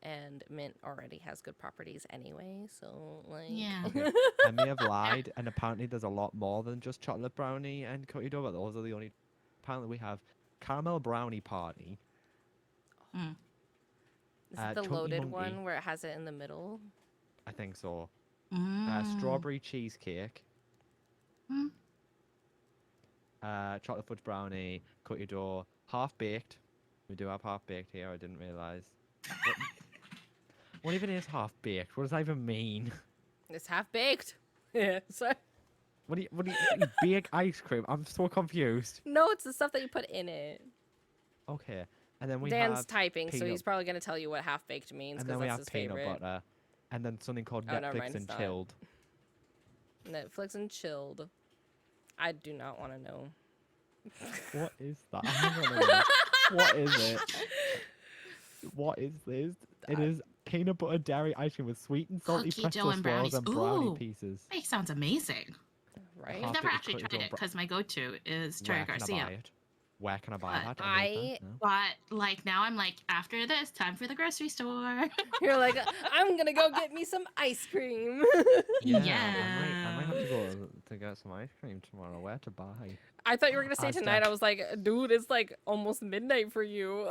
And mint already has good properties anyway, so like. Yeah. Okay. I may have lied, and apparently there's a lot more than just chocolate brownie and cookie dough, but those are the only... Apparently we have caramel brownie party. Is it the Chunky loaded Monkey. one where it has it in the middle? I think so. Mm. Strawberry cheesecake. Mm. Chocolate fudge brownie, cookie dough, half baked. We do have half baked here. I didn't realize. What even is half baked? What does that even mean? It's half baked. Yeah. So What do you bake ice cream? I'm so confused. no, it's the stuff that you put in it. Okay, and then we Dan's have typing, so peanut- he's probably gonna tell you what half baked means and because then we that's have his peanut favorite. butter, and then something called Oh, never Netflix mind, and it's not. chilled. Netflix and chilled. I do not want to know. What is that? I don't know. What is it? What is this? It is peanut butter dairy ice cream with sweet and salty Cookie dough pretzel and swirls and brownie Ooh. pieces. It sounds amazing. Right? I've Half never baked actually cookie tried dough it because my go-to is Cherry Where can I Garcia. buy it? Where can I buy But that? I- No? But now I'm like, after this, time for the grocery store. You're like, I'm gonna go get me some ice cream. Yeah, Yeah. I might have to go to get some ice cream tomorrow. Where to buy? I thought you were gonna say Asda. tonight. I was like, dude, it's like almost midnight for you.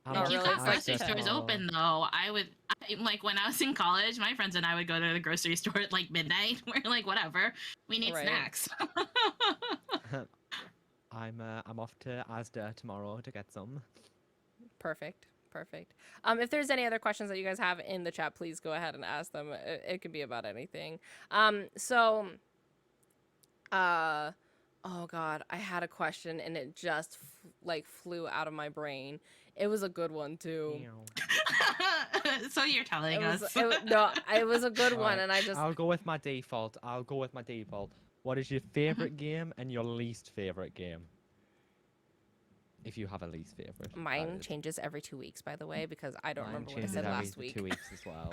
Not If you really, got it's like grocery stores tomorrow. open though, like when I was in college, my friends and I would go to the grocery store at like midnight. We're like, whatever, we need Right. snacks. I'm off to Asda tomorrow to get some. Perfect. If there's any other questions that you guys have in the chat, please go ahead and ask them. It could be about anything. Oh Oh God, I had a question and it just like flew out of my brain. It was a good one too. So you're telling us. No, it was a good one, Right, and I just I'll go with my default. What is your favorite game and your least favorite game? If you have a least favorite, mine changes every 2 weeks, by the way, because I don't Mine remember what I changes said every last week. 2 weeks as well.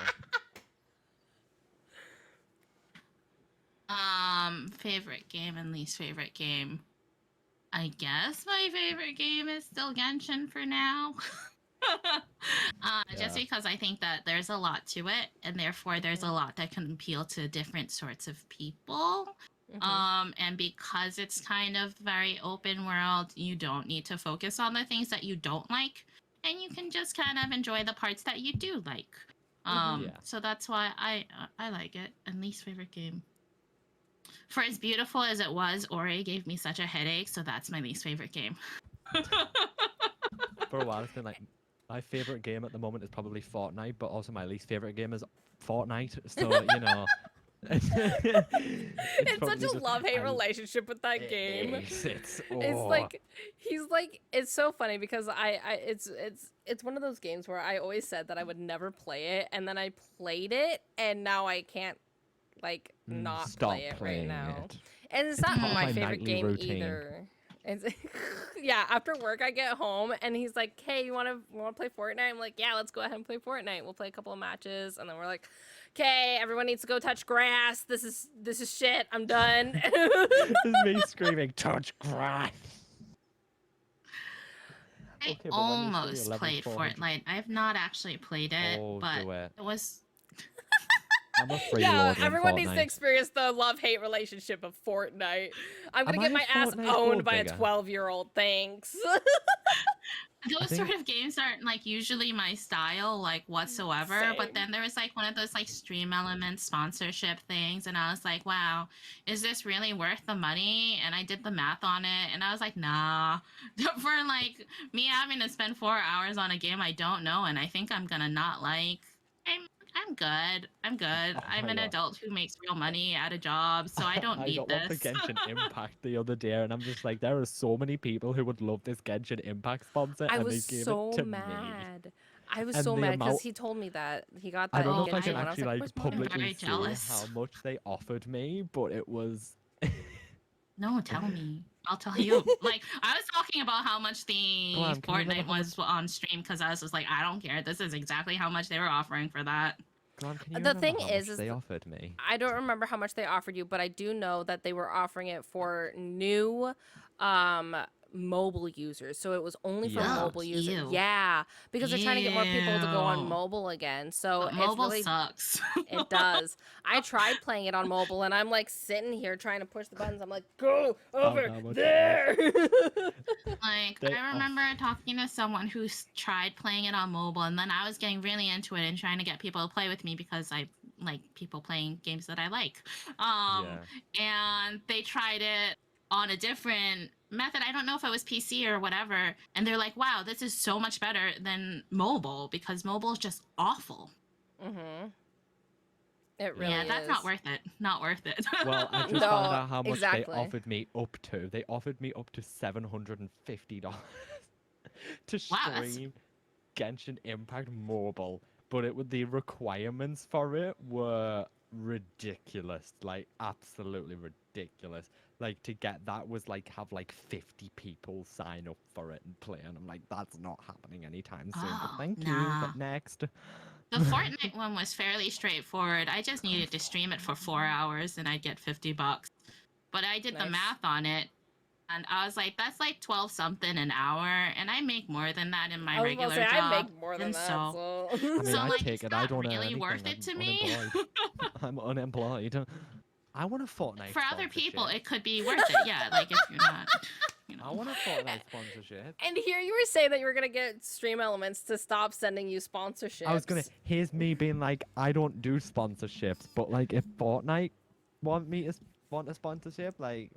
Favorite game and least favorite game. I guess my favorite game is still Genshin for now. Just Yeah. because I think that there's a lot to it, and therefore there's a lot that can appeal to different sorts of people. And because it's kind of very open world, you don't need to focus on the things that you don't like, and you can just kind of enjoy the parts that you do like. Yeah. So that's why I like it. And least favorite game. For as beautiful as it was, Ori gave me such a headache, so that's my least favorite game. For a while, it's been like my favorite game at the moment is probably Fortnite, but also my least favorite game is Fortnite. So you know, It's such probably a just- love-hate I- relationship with that it game. is, It's It's oh. like he's like it's so funny because it's one of those games where I always said that I would never play it, and then I played it, and now I can't like not stop play it right playing now. it. And it's It's not part of my my favorite nightly game routine. either. It's yeah. After work, I get home and he's like, "Hey, you want to play Fortnite?" I'm like, "Yeah, let's go ahead and play Fortnite. We'll play a couple of matches, and then we're like, okay, everyone needs to go touch grass. This is shit. I'm done." This is me screaming, "Touch grass!" I Okay, but when you say you're almost level played 400 Fortnite. I have not actually played it, Oh, but do it. it was I'm a freeloader Yeah, in everyone needs to Fortnite. experience the love-hate relationship of Fortnite. I'm gonna Am get I my a ass Fortnite owned gold by a digger? 12-year-old. Thanks. those think- sort of games aren't like usually my style like whatsoever. Same. But then there was like one of those like stream elements sponsorship things, and I was like, wow, is this really worth the money? And I did the math on it, and I was like, nah. For like me having to spend 4 hours on a game I don't know, and I think I'm gonna not like. I'm good. I'm good. Oh I'm my an God. adult who makes real money at a job, so I don't I need got one for this. Genshin Impact the other day, and I'm just like, there are so many people who would love this Genshin Impact sponsor, I and was they gave so it to me. mad. I was And so the mad because amount- he told me that he got I that don't know Oh, if I Genshin can one. I was actually like, like "Where's mine?" publicly very say jealous. how much they offered me, but it was No, tell me. I'll tell you. Like, I was talking about how much the Glam, can you remember Fortnite how was on stream because I was just like, I don't care. This is exactly how much they were offering for that. Glam, can you The remember thing how is much they th- offered me? I don't remember how much they offered you, but I do know that they were offering it for new um mobile users. So it was only for Yeah. mobile users. Ew. Yeah, because they're trying to get more people to go on Ew. mobile again. So But it's mobile really sucks. it does. I tried playing it on mobile and I'm like sitting here trying to push the buttons. I'm like, "Go over how much it there." Like, They I remember talking to someone who tried playing it on mobile, and then I was getting really into it and trying to get people to play with me because I like people playing games that I like. Yeah. And they tried it on a different method. I don't know if it was PC or whatever. And they're like, wow, this is so much better than mobile because mobile is just awful. Mhm. It really Yeah, is. that's not worth it. Not worth it. Well, I just No, found out how much exactly. they offered me up to. They offered me up to $750 to Wow, that's- stream Genshin Impact Mobile, but the requirements for it were ridiculous, like absolutely ridiculous. Like to get that was like have like 50 people sign up for it and play, and I'm like, that's not happening anytime soon. But Oh, thank you. nah. But next. The Fortnite one was fairly straightforward. I just needed to stream it for 4 hours and I'd get $50. But I did the Nice. math on it, and I was like, that's like 12 something an hour, and I make more than that in my I was about regular to say, job. I make more than and that. so- I mean, So, I like, take it's it. I not don't earn really anything. worth it I'm to me. unemployed. I'm unemployed. I want a Fortnite For other people, sponsorship. it could be worth it. Yeah, like if you're not, you I know. want a Fortnite sponsorship. And here you were saying that you were gonna get Stream Elements to stop sending you sponsorships. I was gonna. Here's me being like, I don't do sponsorships, but like, if Fortnite want a sponsorship, like,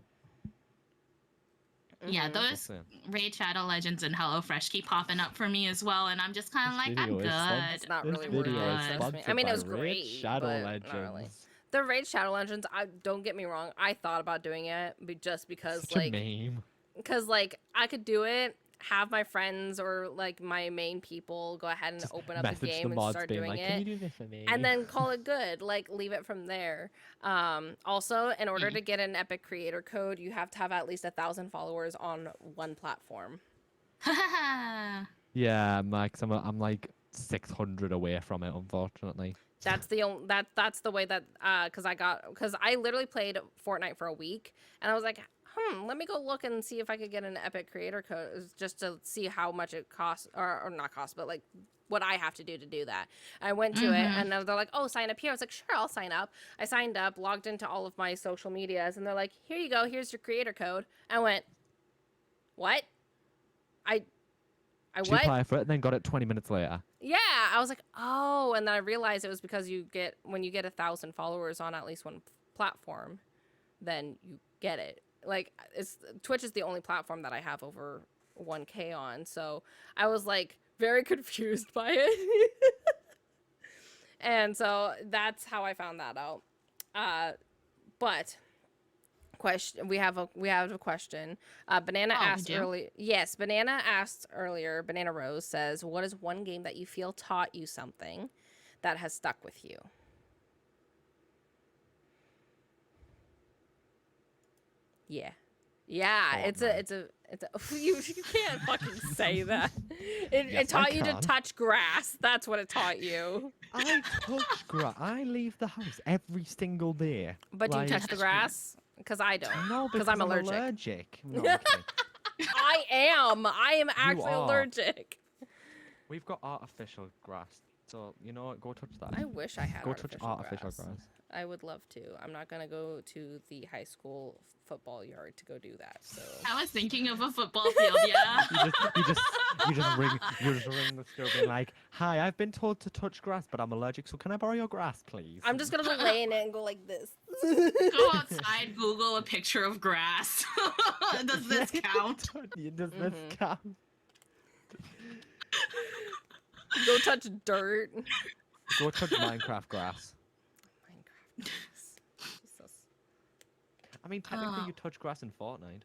Yeah, Mhm. those what's it? Raid Shadow Legends and HelloFresh keep popping up for me as well, and I'm just kind of This like, I'm video is good. sponsored- It's not This really I'm worth video it, is good. trust me. I sponsored mean, it by was Raid great, Shadow but not Legends. really. The Raid Shadow Legends, I don't get me wrong, I thought about doing it, but just because Such a meme. like I could do it, have my friends or like my main people go ahead and Just open up the message the game and mods start being doing like, "Can you it, do this for me?" and then call it good. Like leave it from there. Also, in order to get an Epic Creator Code, you have to have at least 1,000 followers on one platform. Yeah, Max, I'm like 600 away from it, unfortunately. That's the only that's the way that because I literally played Fortnite for a week and I was like, let me go look and see if I could get an Epic Creator Code just to see how much it costs or not cost, but like what I have to do that. I went to it and they're like, oh, sign up here. I was like, sure, I'll sign up. I signed up, logged into all of my social medias, and they're like, here you go, here's your creator code. I went, what? I Did you what? apply for it and then got it 20 minutes later? Yeah, I was like, oh, and then I realized it was because when you get 1,000 followers on at least one platform, then you get it. Like, Twitch is the only platform that I have over 1K on, so I was like very confused by it, and so that's how I found that out. But question, we have a question. Banana asked earlier. Yes, Banana asked earlier. Banana Rose says, "What is one game that you feel taught you something that has stuck with you?" Yeah. It's a you can't fucking say that. It taught you to touch grass. That's what it taught you. I touch grass. I leave the house every single day. But do you touch the grass? Because I don't. No, because I'm allergic. No, I'm kidding. I am actually allergic. We've got artificial grass, so you know what? Go touch that. I wish I had Go touch artificial grass. I would love to. I'm not gonna go to the high school football yard to go do that. So I was thinking of a football field. Yeah. you just ring the school being like, "Hi, I've been told to touch grass, but I'm allergic, so can I borrow your grass, please?" I'm just gonna go lay in it and go like this. Go outside, Google a picture of grass. Does this count? Does this count? Go touch dirt. Go touch Minecraft grass. Jesus. I mean, technically, you touch grass in Fortnite.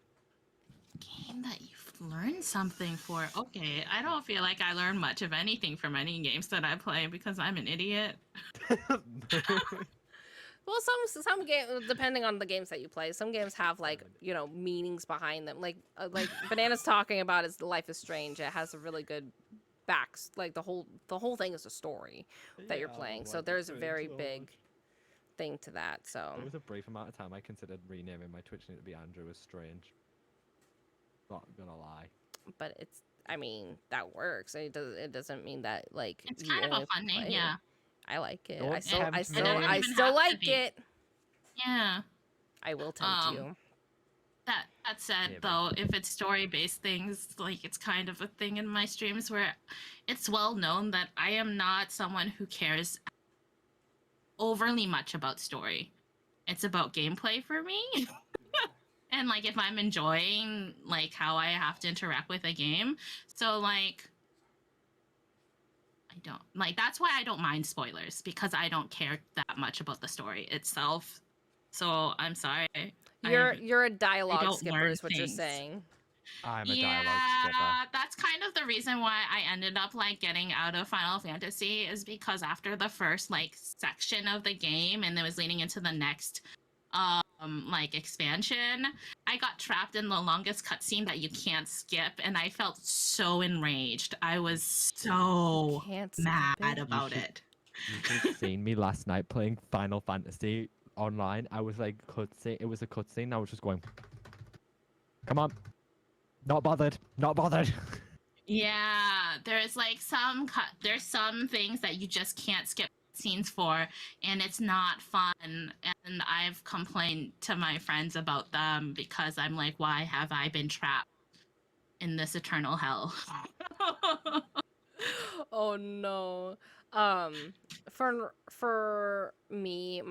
Game that you've learned something for. Okay, I don't feel like I learn much of anything from any games that I play because I'm an idiot. Well, some games, depending on the games that you play, some games have like meanings behind them. Like Banana's talking about is Life is Strange. It has a really good like the whole thing is a story that you're playing. So there's a very big thing to that. So there was a brief amount of time I considered renaming my Twitch name to be Andrew is Strange. Not gonna lie. But I mean, that works. It doesn't mean that like it's kind of a fun name. Yeah. I like it. Don't I still have like it. Yeah. I will tempt you. That said, though, if it's story-based things, like it's kind of a thing in my streams where it's well known that I am not someone who cares overly much about story. It's about gameplay for me. And like if I'm enjoying like how I have to interact with a game. So like I don't like that's why I don't mind spoilers, because I don't care that much about the story itself. So I'm sorry. You're a dialogue skipper is what you're saying. I'm a dialogue skipper. Yeah, that's kind of the reason why I ended up like getting out of Final Fantasy, is because after the first like section of the game and it was leading into the next like expansion, I got trapped in the longest cutscene that you can't skip, and I felt so enraged. I was so mad about it. You should have seen me last night playing Final Fantasy online. I was like, cutscene. It was a cutscene. I was just going, come on, not bothered. Yeah, there's like there's some things that you just can't skip scenes for, and it's not fun. And I've complained to my friends about them because I'm like, why have I been trapped in this eternal hell? Oh no. For me,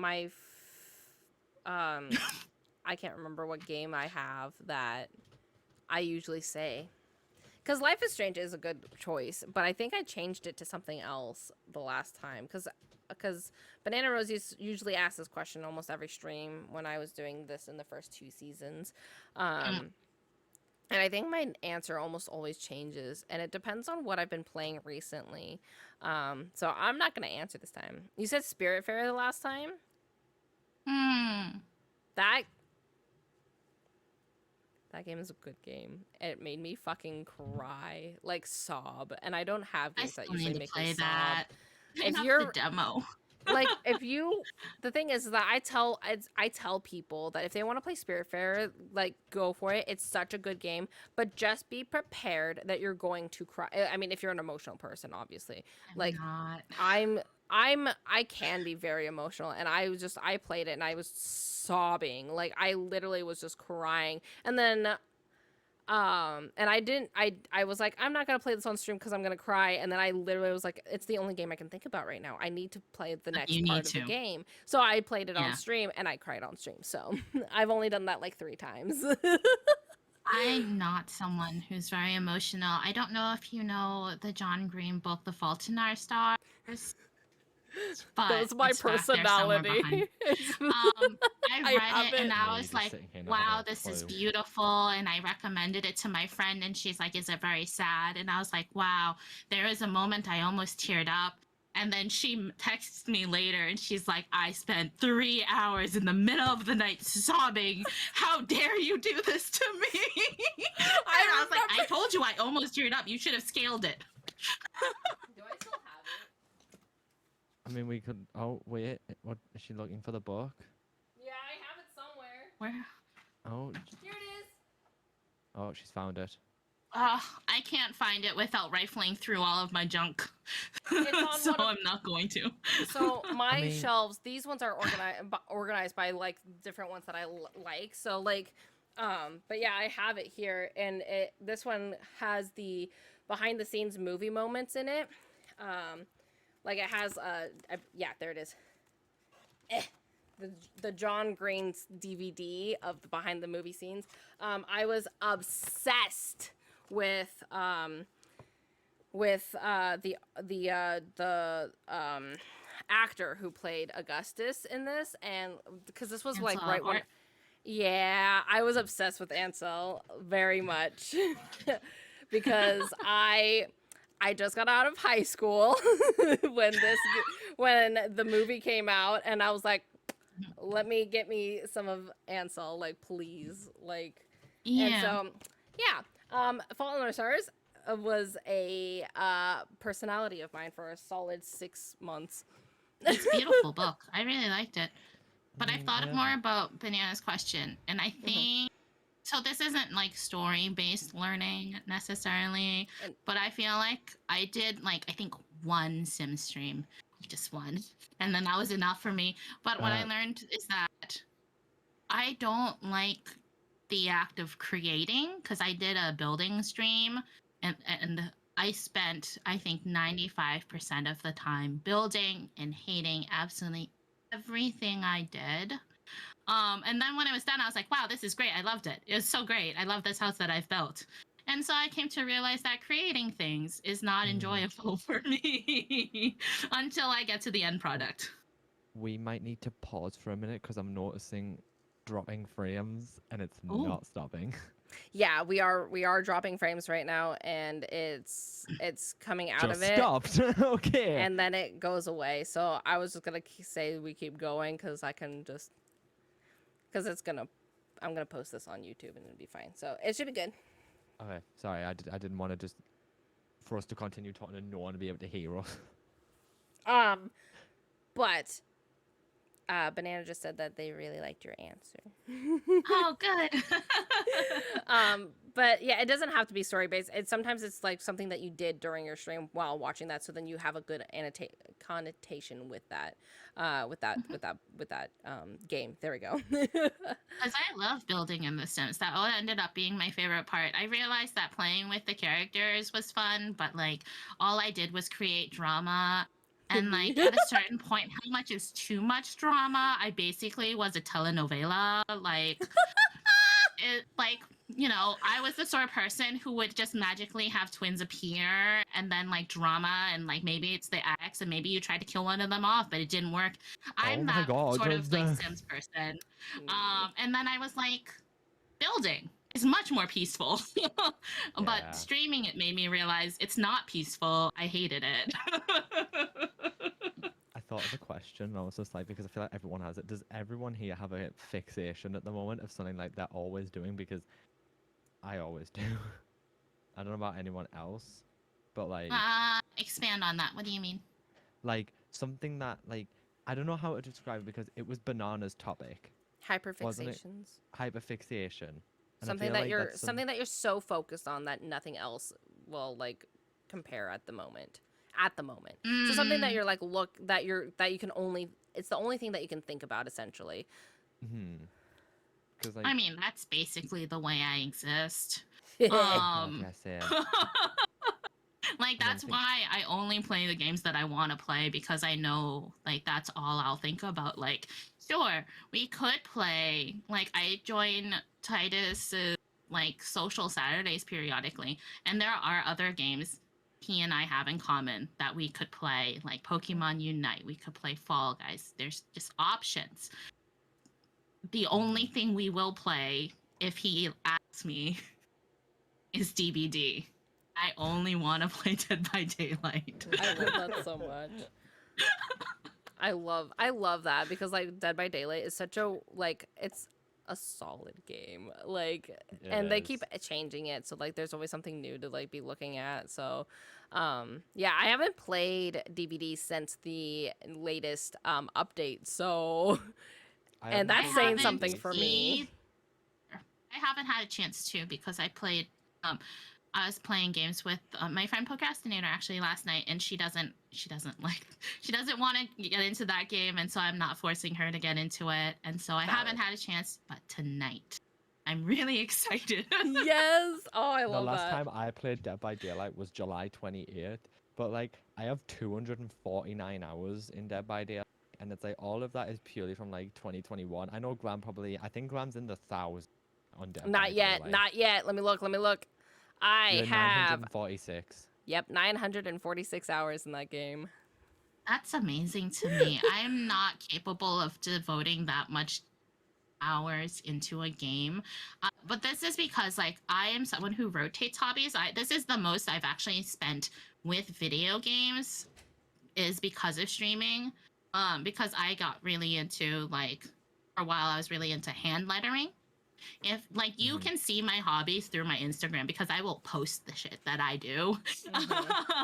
I can't remember what game I have that I usually say. Because Life is Strange is a good choice, but I think I changed it to something else the last time. Because because Banana Rose usually asks this question almost every stream when I was doing this in the first 2 seasons. And I think my answer almost always changes, and it depends on what I've been playing recently. So I'm not gonna answer this time. You said Spiritfarer the last time. That game is a good game. It made me fucking cry, like sob, and I don't have I games that still usually need to make play me that. sob. If If you're you're the demo. like, the thing is that I tell people that if they want to play Spiritfarer, like, go for it. It's such a good game, but just be prepared that you're going to cry. I mean, if you're an emotional person, obviously. I'm Like, not. I can be very emotional, and I played it and I was sobbing. Like, I literally was just crying. And then and I was like, I'm not gonna play this on stream because I'm gonna cry. And then I literally was like, it's the only game I can think about right now. I need to play the next You part need of the to. game. So I played it on Yeah. stream and I cried on stream. So I've only done that like 3 times. I'm not someone who's very emotional. I don't know if you know the John Green book, The Fault in Our Stars, but That's my it's back there somewhere personality. behind. I I read have it and it. I Me was just like, sitting here not having wow, a this is clue. beautiful. And I recommended it to my friend and she's like, is it very sad? And I was like, wow, there is a moment I almost teared up. And then she texts me later and she's like, I spent 3 hours in the middle of the night sobbing. How dare you do this to me? And I was like, I told you I almost teared up. You should have scaled it. Do I still have it? I mean, we could. Oh wait, what is she looking for the book? Yeah, I have it somewhere. Where? Here Oh, it is. oh, she's found it. I can't find it without rifling through all of my junk. It's on So one of- I'm not going to. So my mean- shelves, these ones are organized by like different ones that I like. So like, but yeah, I have it here, and this one has the behind the scenes movie moments in it. Like it has yeah, there it is. The John Green's DVD of the behind the movie scenes. I was obsessed with the actor who played Augustus in this, and because this was like Ansel right when, Elgort? yeah, I was obsessed with Ansel very much because I just got out of high school when the movie came out, and I was like, let me get me some of Ansel, like, please, like. Yeah. And so, yeah, Fault in Our Stars was a personality of mine for a solid 6 months. It's a beautiful book. I really liked it. But I've mean, thought I more about Banana's question, and I think so. This isn't like story-based learning necessarily, And- but I feel like I did like I think one sim stream, just one, and then that was enough for me. But what I learned is that I don't like the act of creating because I did a building stream and I spent I think 95% of the time building and hating absolutely everything I did. And then when it was done, I was like, wow, this is great. I loved it. It was so great. I love this house that I've built. And so I came to realize that creating things is not enjoyable for me until I get to the end product. We might need to pause for a minute because I'm noticing dropping frames and it's Ooh. not stopping. Yeah, we are dropping frames right now, and it's coming out Just of it, stopped. Okay. and then it goes away. So I was just gonna say we keep going because I can just I'm gonna post this on YouTube and it'll be fine. So it should be good. Okay, sorry, I didn't want to just for us to continue talking and no one to be able to hear us. But Banana just said that they really liked your answer. Oh, good. But yeah, it doesn't have to be story based. Sometimes it's like something that you did during your stream while watching that, so then you have a good connotation with that, game. There we go. Because I love building in The Sims. That all ended up being my favorite part. I realized that playing with the characters was fun, but like all I did was create drama. And like at a certain point, how much is too much drama? I basically was a telenovela. Like I was the sort of person who would just magically have twins appear and then like drama and like maybe it's the ex and maybe you tried to kill one of them off but it didn't work. I'm my that God, sort of like just, Sims person. Mm. And then I was like, building is much more peaceful. But Yeah. streaming it made me realize it's not peaceful. I hated it. I thought of a question, and I was just like, because I feel like everyone has it. Does everyone here have a fixation at the moment of something like they're always doing? Because I always do. I don't know about anyone else, but like Expand on that. What do you mean? something that like I don't know how to describe it because it was Banana's topic, wasn't it? Hyperfixations. Hyperfixation. And I Something feel that like you're that's something that you're so focused on that nothing else will like compare at the moment. At the moment. So something that Mm, you're like that you can only it's the only thing that you can think about essentially. because I like mean, that's basically the way I exist. oh god, Um, yes, yeah. like And then that's think why I only play the games that I want to play because I know like that's all I'll think about. Like, sure, we could play. Like, I join Titus's like social Saturdays periodically, and there are other games he and I have in common that we could play, like Pokemon Unite. We could play Fall Guys. There's just options. The only thing we will play if he asks me is DBD. I only want to play Dead by Daylight. I love that so much. I love that because like Dead by Daylight is such a like it's a solid game. Like and they keep changing it so like there's always something new to like be looking at. So yeah, I haven't played DVD since the latest update. So and that's I saying haven't something for me. I haven't had a chance to because um I was playing games with my friend Procrastinator actually last night, and she doesn't want to get into that game, and so I'm not forcing her to get into it, and so I haven't had a chance. But tonight, I'm really excited. Yes. Oh, I The love last that. time I played Dead by Daylight was July 28th, but like I have 249 hours in Dead by Daylight, and it's like all of that is purely from like 2021. I know I think Glam's in the thousands on Dead by Not yet. Daylight. Not yet. Let me look. I You're have 946. yep, 946 hours in that game. That's amazing to me. I'm not capable of devoting that much hours into a game. But this is because like I am someone who rotates hobbies. This is the most I've actually spent with video games is because of streaming. Because I got really into like for a while I was really into hand lettering. If like you can see my hobbies through my Instagram because I will post the shit that I do.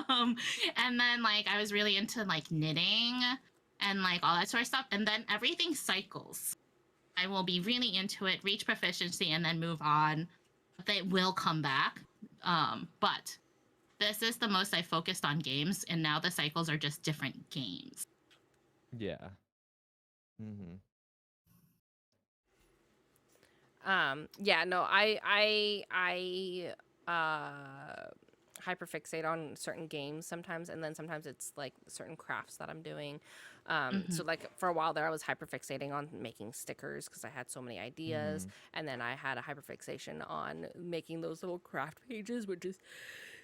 And then like I was really into like knitting and like all that sort of stuff. And then everything cycles. I will be really into it, reach proficiency, and then move on. They will come back. But this is the most I focused on games, and now the cycles are just different games. Yeah. Mm-hmm. Yeah, no, I hyperfixate on certain games sometimes, and then sometimes it's like certain crafts that I'm doing. So like for a while there, I was hyperfixating on making stickers because I had so many ideas, and then I had a hyperfixation on making those little craft pages, which is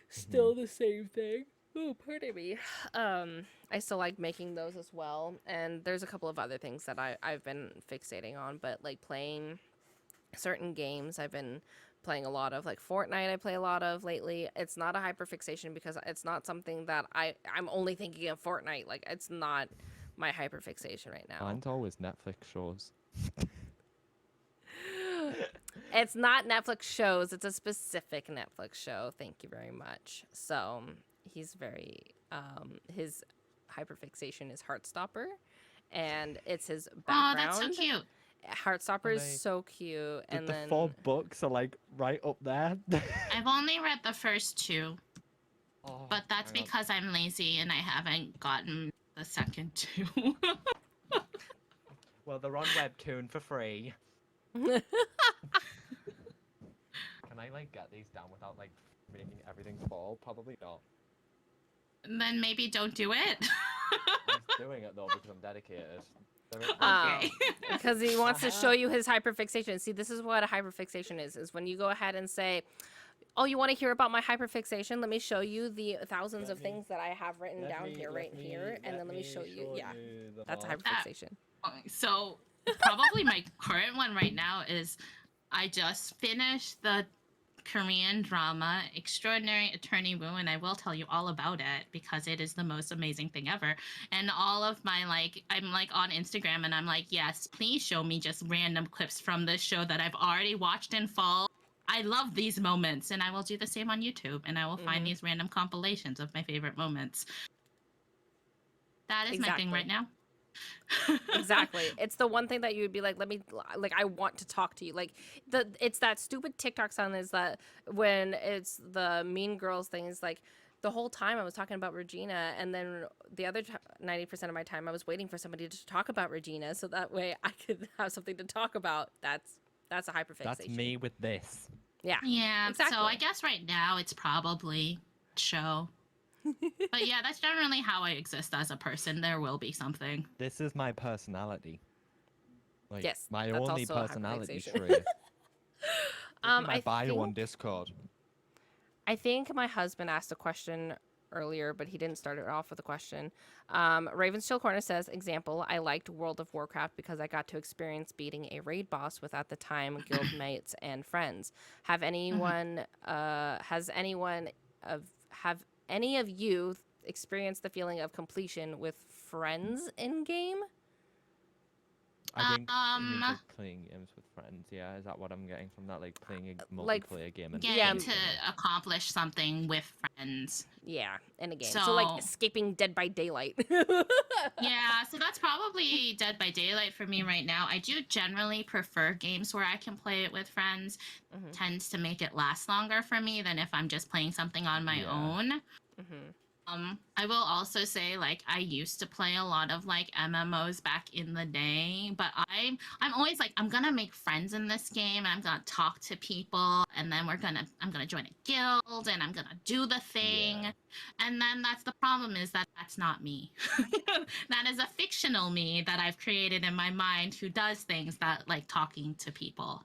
still the same thing. Oh, pardon me. I still like making those as well, and there's a couple of other things that I've been fixating on, but like playing certain games I've been playing a lot of, like Fortnite I play a lot of lately. It's not a hyperfixation because it's not something that I'm only thinking of Fortnite. Like it's not my hyperfixation right now. Mine's always Netflix shows. It's not Netflix shows, it's a specific Netflix show. Thank you very much. So he's very his hyperfixation is Heartstopper, and it's his background. Oh, that's so cute. Heartstopper is Like, so cute, and the then 4 books are like right up there. I've only read the first 2, Oh, but that's hang on. because I'm lazy and I haven't gotten the second 2. Well, they're on Webtoon for free. Can I like get these down without like making everything fall? Probably not. Then maybe don't do it. I'm doing it though because I'm dedicated. Okay. Because he wants to show Uh-huh. you his hyperfixation. See, this is what a hyperfixation is when you go ahead and say, oh, you want to hear about my hyperfixation? Let me show you the thousands of things that I have written down here, right here, and then let me show you. Yeah, that's a hyperfixation. So probably my current one right now is I just finished the Korean drama Extraordinary Attorney Woo, and I will tell you all about it because it is the most amazing thing ever. And all of my I'm like on Instagram and I'm like, yes, please show me just random clips from this show that I've already watched in full. I love these moments, and I will do the same on YouTube, and I will find these random compilations of my favorite moments. That is my thing right now. Exactly. It's the one thing that you would be like, I want to talk to you. Like it's that stupid TikTok sound is that when it's the Mean Girls thing is like the whole time I was talking about Regina, and then the other 90% of my time I was waiting for somebody to talk about Regina so that way I could have something to talk about. That's a hyperfixation. That's me with this. Yeah. Yeah. Exactly. So I guess right now it's probably show. But yeah, that's generally how I exist as a person. There will be something. This is my personality. Like, Yes, my that's only also a personality hyperfixation. trait. My I bio on think- Discord. I think my husband asked a question earlier, but he didn't start it off with a question. Raven's Chill Corner says, example, I liked World of Warcraft because I got to experience beating a raid boss with at the time guildmates and friends. Have anyone has have any of you experienced the feeling of completion with friends in game? I think it means like playing games with friends. Yeah, is that what I'm getting from that? Like playing a multiplayer game and getting to accomplish something with friends. Yeah, in a game. So like escaping Dead by Daylight. Yeah, so that's probably Dead by Daylight for me right now. I do generally prefer games where I can play it with friends. Tends to make it last longer for me than if I'm just playing something on my own. I will also say, like, I used to play a lot of like MMOs back in the day, but I'm always like, I'm gonna make friends in this game and I'm gonna talk to people, and then I'm gonna join a guild and I'm gonna do the thing. Yeah. And then that's the problem, is that that's not me. That is a fictional me that I've created in my mind who does things that like talking to people.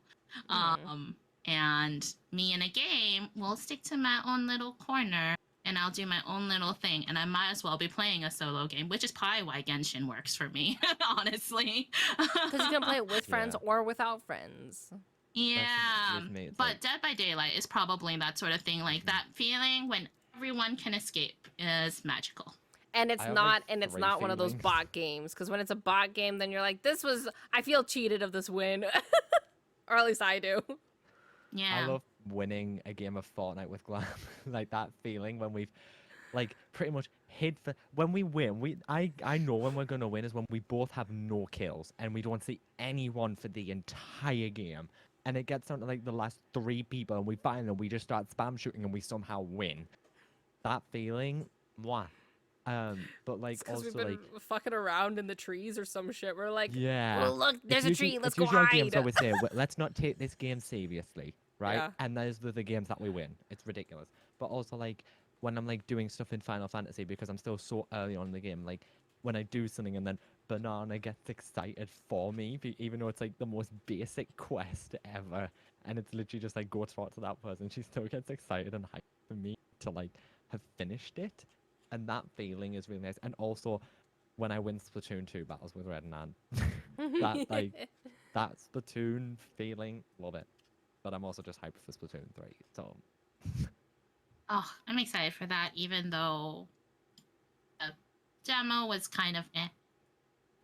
And me in a game will stick to my own little corner and I'll do my own little thing, and I might as well be playing a solo game, which is probably why Genshin works for me, honestly. Because you can play it with friends or without friends. Yeah, with me, but like... Dead by Daylight is probably that sort of thing, like that feeling when everyone can escape is magical. And it's not, one of those feelings. bot games. Because when it's a bot game, then you're like, I feel cheated of this win, or at least I do. Yeah. I love winning a game of Fortnite with Glam. Like that feeling when we've like pretty much hid for when we win. I know when we're gonna win is when we both have no kills and we don't see anyone for the entire game. And it gets down to like the last 3 people and we find them, we just start spam shooting and we somehow win. That feeling, mwah. But like Because also we've been like fucking around in the trees or some shit. We're like, yeah, well, look, there's a tree. Let's go usually hide. games always say, let's not take this game seriously, right? Yeah. And those are the games that we win. It's ridiculous. But also like when I'm like doing stuff in Final Fantasy, because I'm still so early on in the game, like when I do something and then Banana gets excited for me, even though it's like the most basic quest ever, and it's literally just like go talk to that person, she still gets excited and hyped for me to like have finished it. And that feeling is really nice. And also, when I win Splatoon 2 battles with Red and Ann, that Splatoon feeling, love it. But I'm also just hyped for Splatoon 3. So, Oh, I'm excited for that, even though the demo was kind of eh.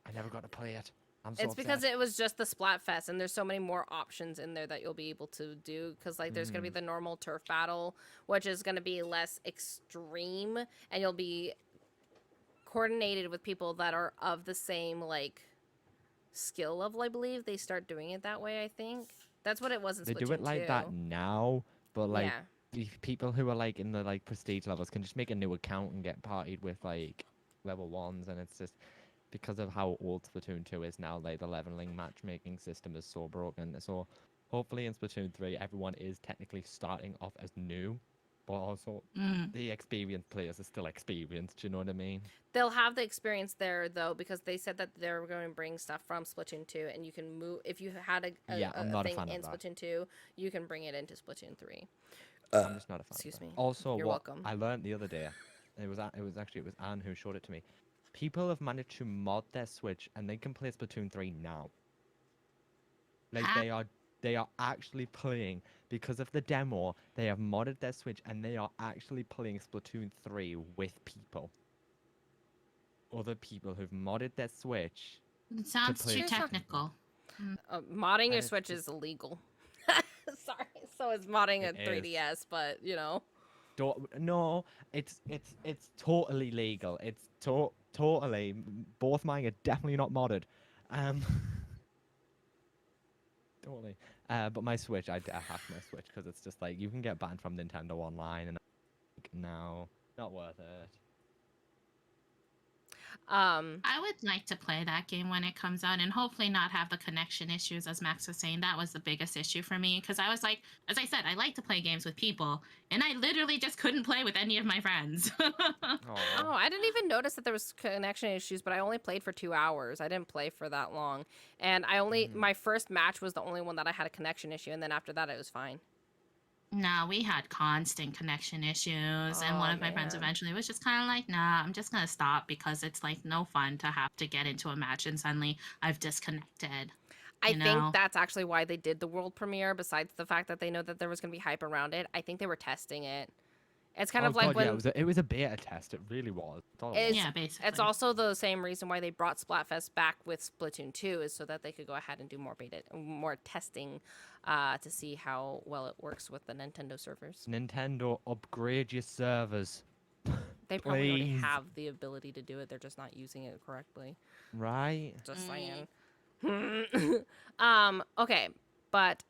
I never got to play it. I'm so It's because upset. it was just the Splatfest, and there's so many more options in there that you'll be able to do. Because like, there's gonna be the normal turf battle, which is gonna be less extreme, and you'll be coordinated with people that are of the same like skill level. I believe they start doing it that way. I think that's what it was in They Splatoon do it like 2. that now, but like Yeah. if people who are like in the like prestige levels can just make a new account and get partied with like level 1s, and it's just because of how old Splatoon 2 is now, like the leveling matchmaking system is so broken. So hopefully in Splatoon 3 everyone is technically starting off as new, but also Mm. the experienced players are still experienced. Do you know what I mean? They'll have the experience there though, because they said that they're going to bring stuff from Splatoon 2, and you can move if you had Yeah, I'm a not a thing fan in of that. Splatoon 2, you can bring it into Splatoon 3. I'm just not a fan Excuse of that. me. Also, You're what welcome. I learned the other day, it was Anne who showed it to me. People have managed to mod their Switch and they can play Splatoon 3 now. Like Ha- they are actually playing because of the demo. They have modded their Switch and they are actually playing Splatoon 3 with people. Other people who've modded their Switch It sounds play too Here's some- technical. Mm. Modding your And Switch is illegal. Sorry. So is modding a it is. 3DS, but you know. No, it's totally legal. It's totally. Both mine are definitely not modded. Um, totally. But my Switch, I hacked my Switch because it's just like you can get banned from Nintendo Online, and I'm like, no, not worth it. I would like to play that game when it comes out and hopefully not have the connection issues, as Max was saying. That was the biggest issue for me because I was like, as I said, I like to play games with people, and I literally just couldn't play with any of my friends. Oh, I didn't even notice that there was connection issues, but I only played for 2 hours. I didn't play for that long. And my first match was the only one that I had a connection issue, and then after that it was fine. No, we had constant connection issues, and one Oh, of my friends man. eventually was just kind of like, "Nah, I'm just gonna stop because it's like no fun to have to get into a match and suddenly I've disconnected." I You think know? that's actually why they did the world premiere, besides the fact that they know that there was going to be hype around it. I think they were testing it. It's kind Oh of like god, yeah, when it was a beta test. It really was. That's all it was. it's Yeah, it's basically. also the same reason why they brought Splatfest back with Splatoon 2, is so that they could go ahead and do more testing to see how well it works with the Nintendo servers. Nintendo, upgrade your servers, They probably already please. have the ability to do it. They're just not using it correctly. Right? Just Mm. saying. Okay, but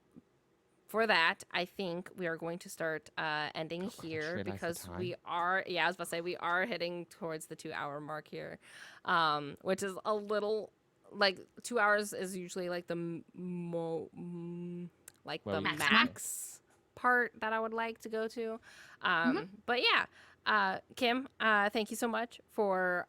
for that, I think we are going to start ending Oh, I here just realised the because we time. are, yeah, I was about to say, we are heading towards the 2 hour mark here, which is a little, like, 2 hours is usually like the Well, we Maximum. max part that I would like to go to. Mhm. But yeah, Kim, thank you so much for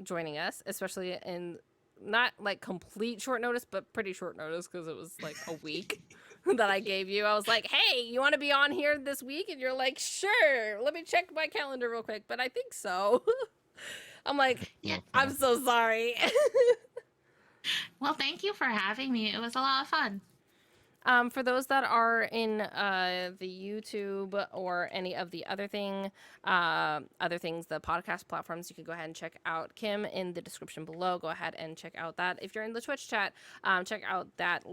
joining us, especially in not like complete short notice, but pretty short notice because it was like a week that I gave you. I was like, hey, you want to be on here this week? And you're like, sure. Let me check my calendar real quick, but I think so. I'm like, Yeah. no, I'm fair. so sorry. Well, thank you for having me. It was a lot of fun. For those that are in the YouTube or any of the other things, the podcast platforms, you can go ahead and check out Kim in the description below. Go ahead and check out that. If you're in the Twitch chat, check out that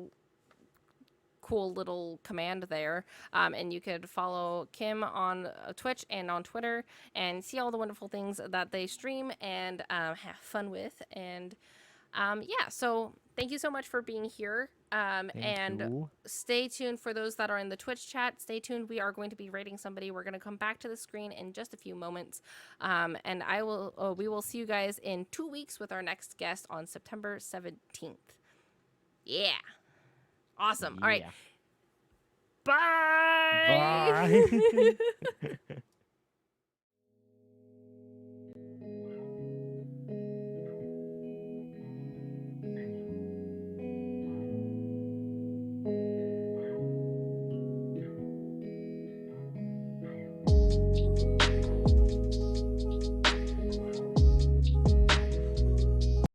cool little command there, and you could follow Kim on Twitch and on Twitter and see all the wonderful things that they stream and have fun with. And yeah, so thank you so much for being here. Thank And you. stay tuned for those that are in the Twitch chat. Stay tuned. We are going to be rating somebody. We're going to come back to the screen in just a few moments. And we will see you guys in 2 weeks with our next guest on September 17th. Yeah. Awesome. All right. Yeah. Bye. Bye.